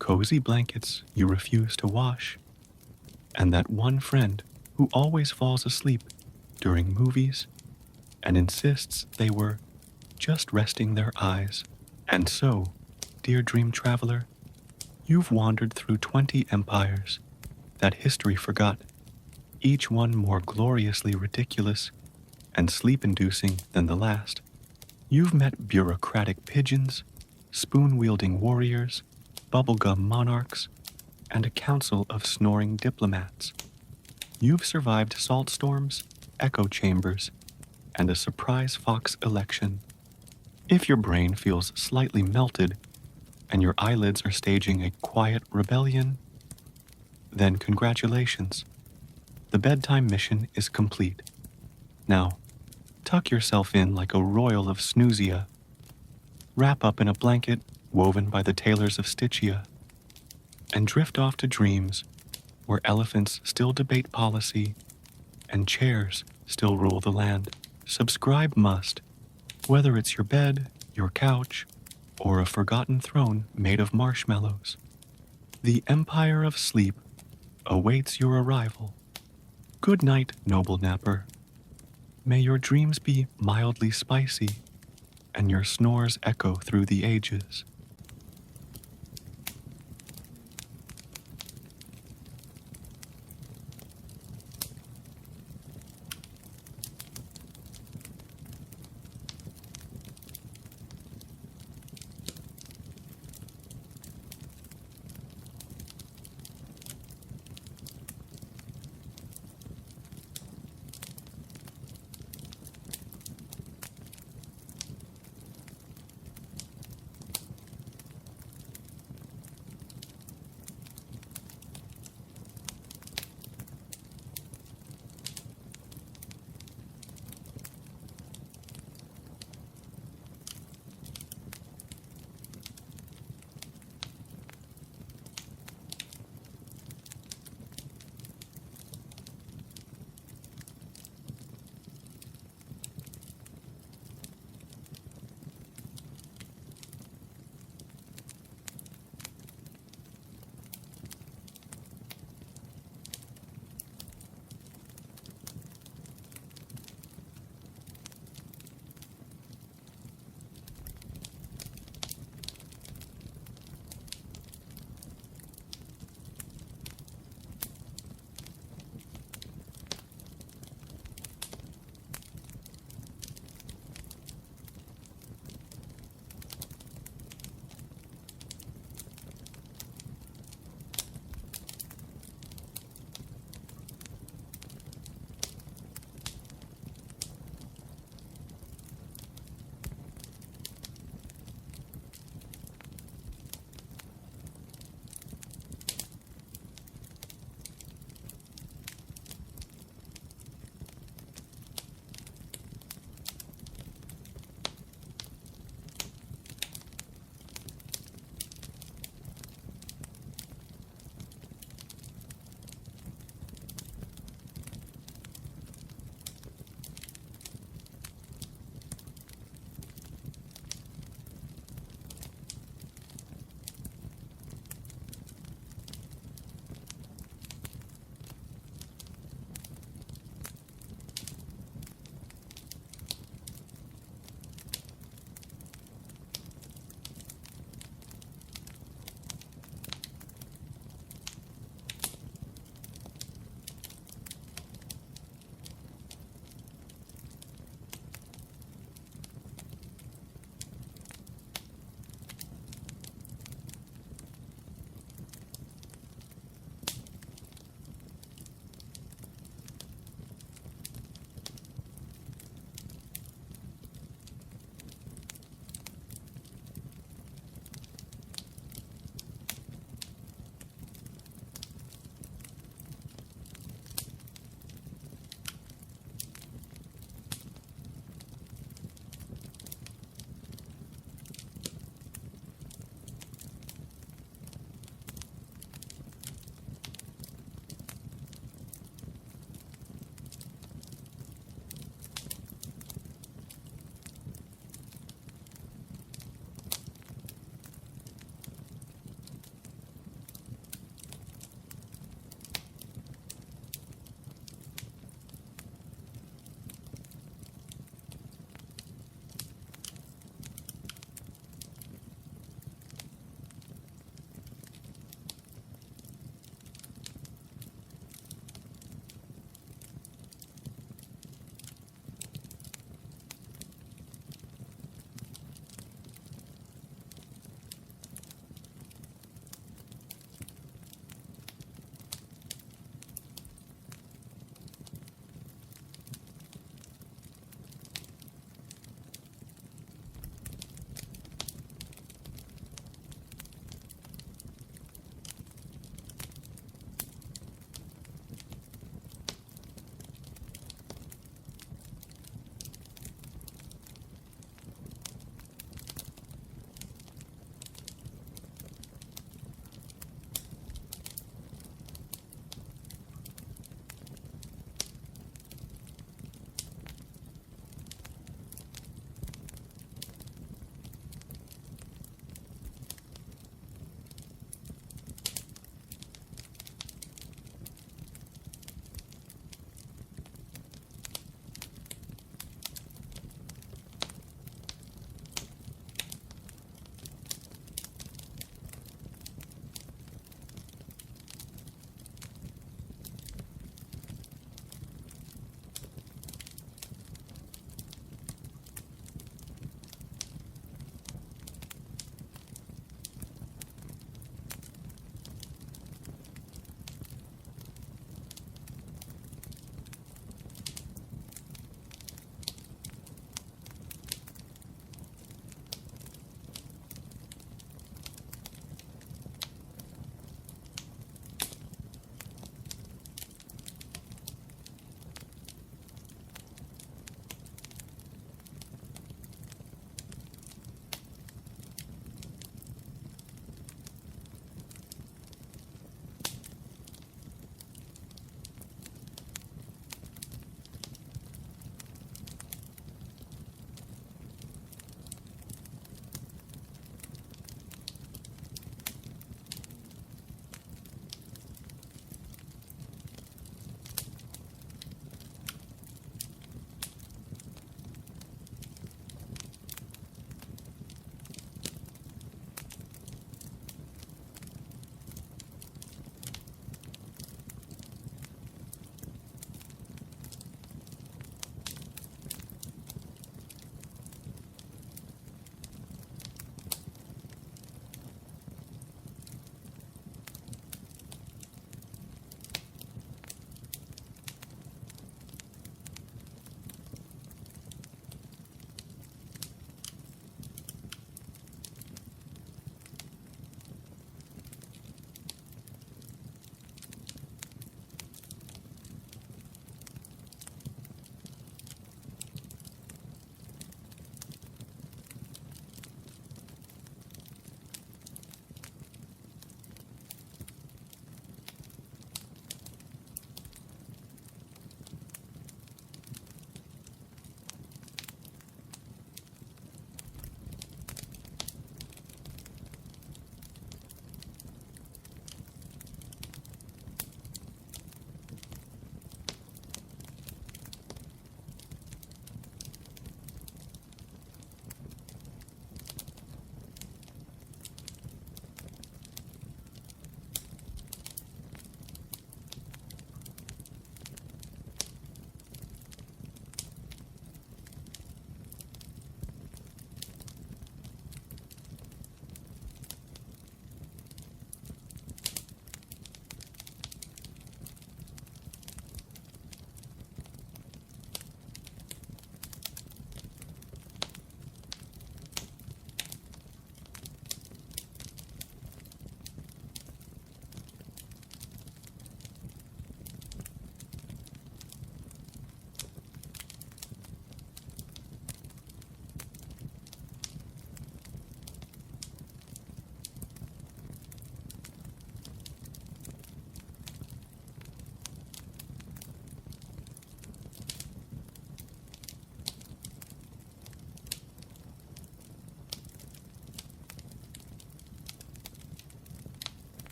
cozy blankets you refuse to wash, and that one friend who always falls asleep during movies and insists they were just resting their eyes. And so, dear dream traveler, you've wandered through 20 empires that history forgot, each one more gloriously ridiculous and sleep-inducing than the last. You've met bureaucratic pigeons, spoon-wielding warriors, bubblegum monarchs, and a council of snoring diplomats. You've survived salt storms, echo chambers, and a surprise fox election. If your brain feels slightly melted and your eyelids are staging a quiet rebellion, then congratulations. The bedtime mission is complete. Now, tuck yourself in like a royal of Snoozia. Wrap up in a blanket woven by the tailors of Stygia, and drift off to dreams where elephants still debate policy and chairs still rule the land. Subscribe must, whether it's your bed, your couch, or a forgotten throne made of marshmallows. The Empire of Sleep awaits your arrival. Good night, noble napper. May your dreams be mildly spicy and your snores echo through the ages.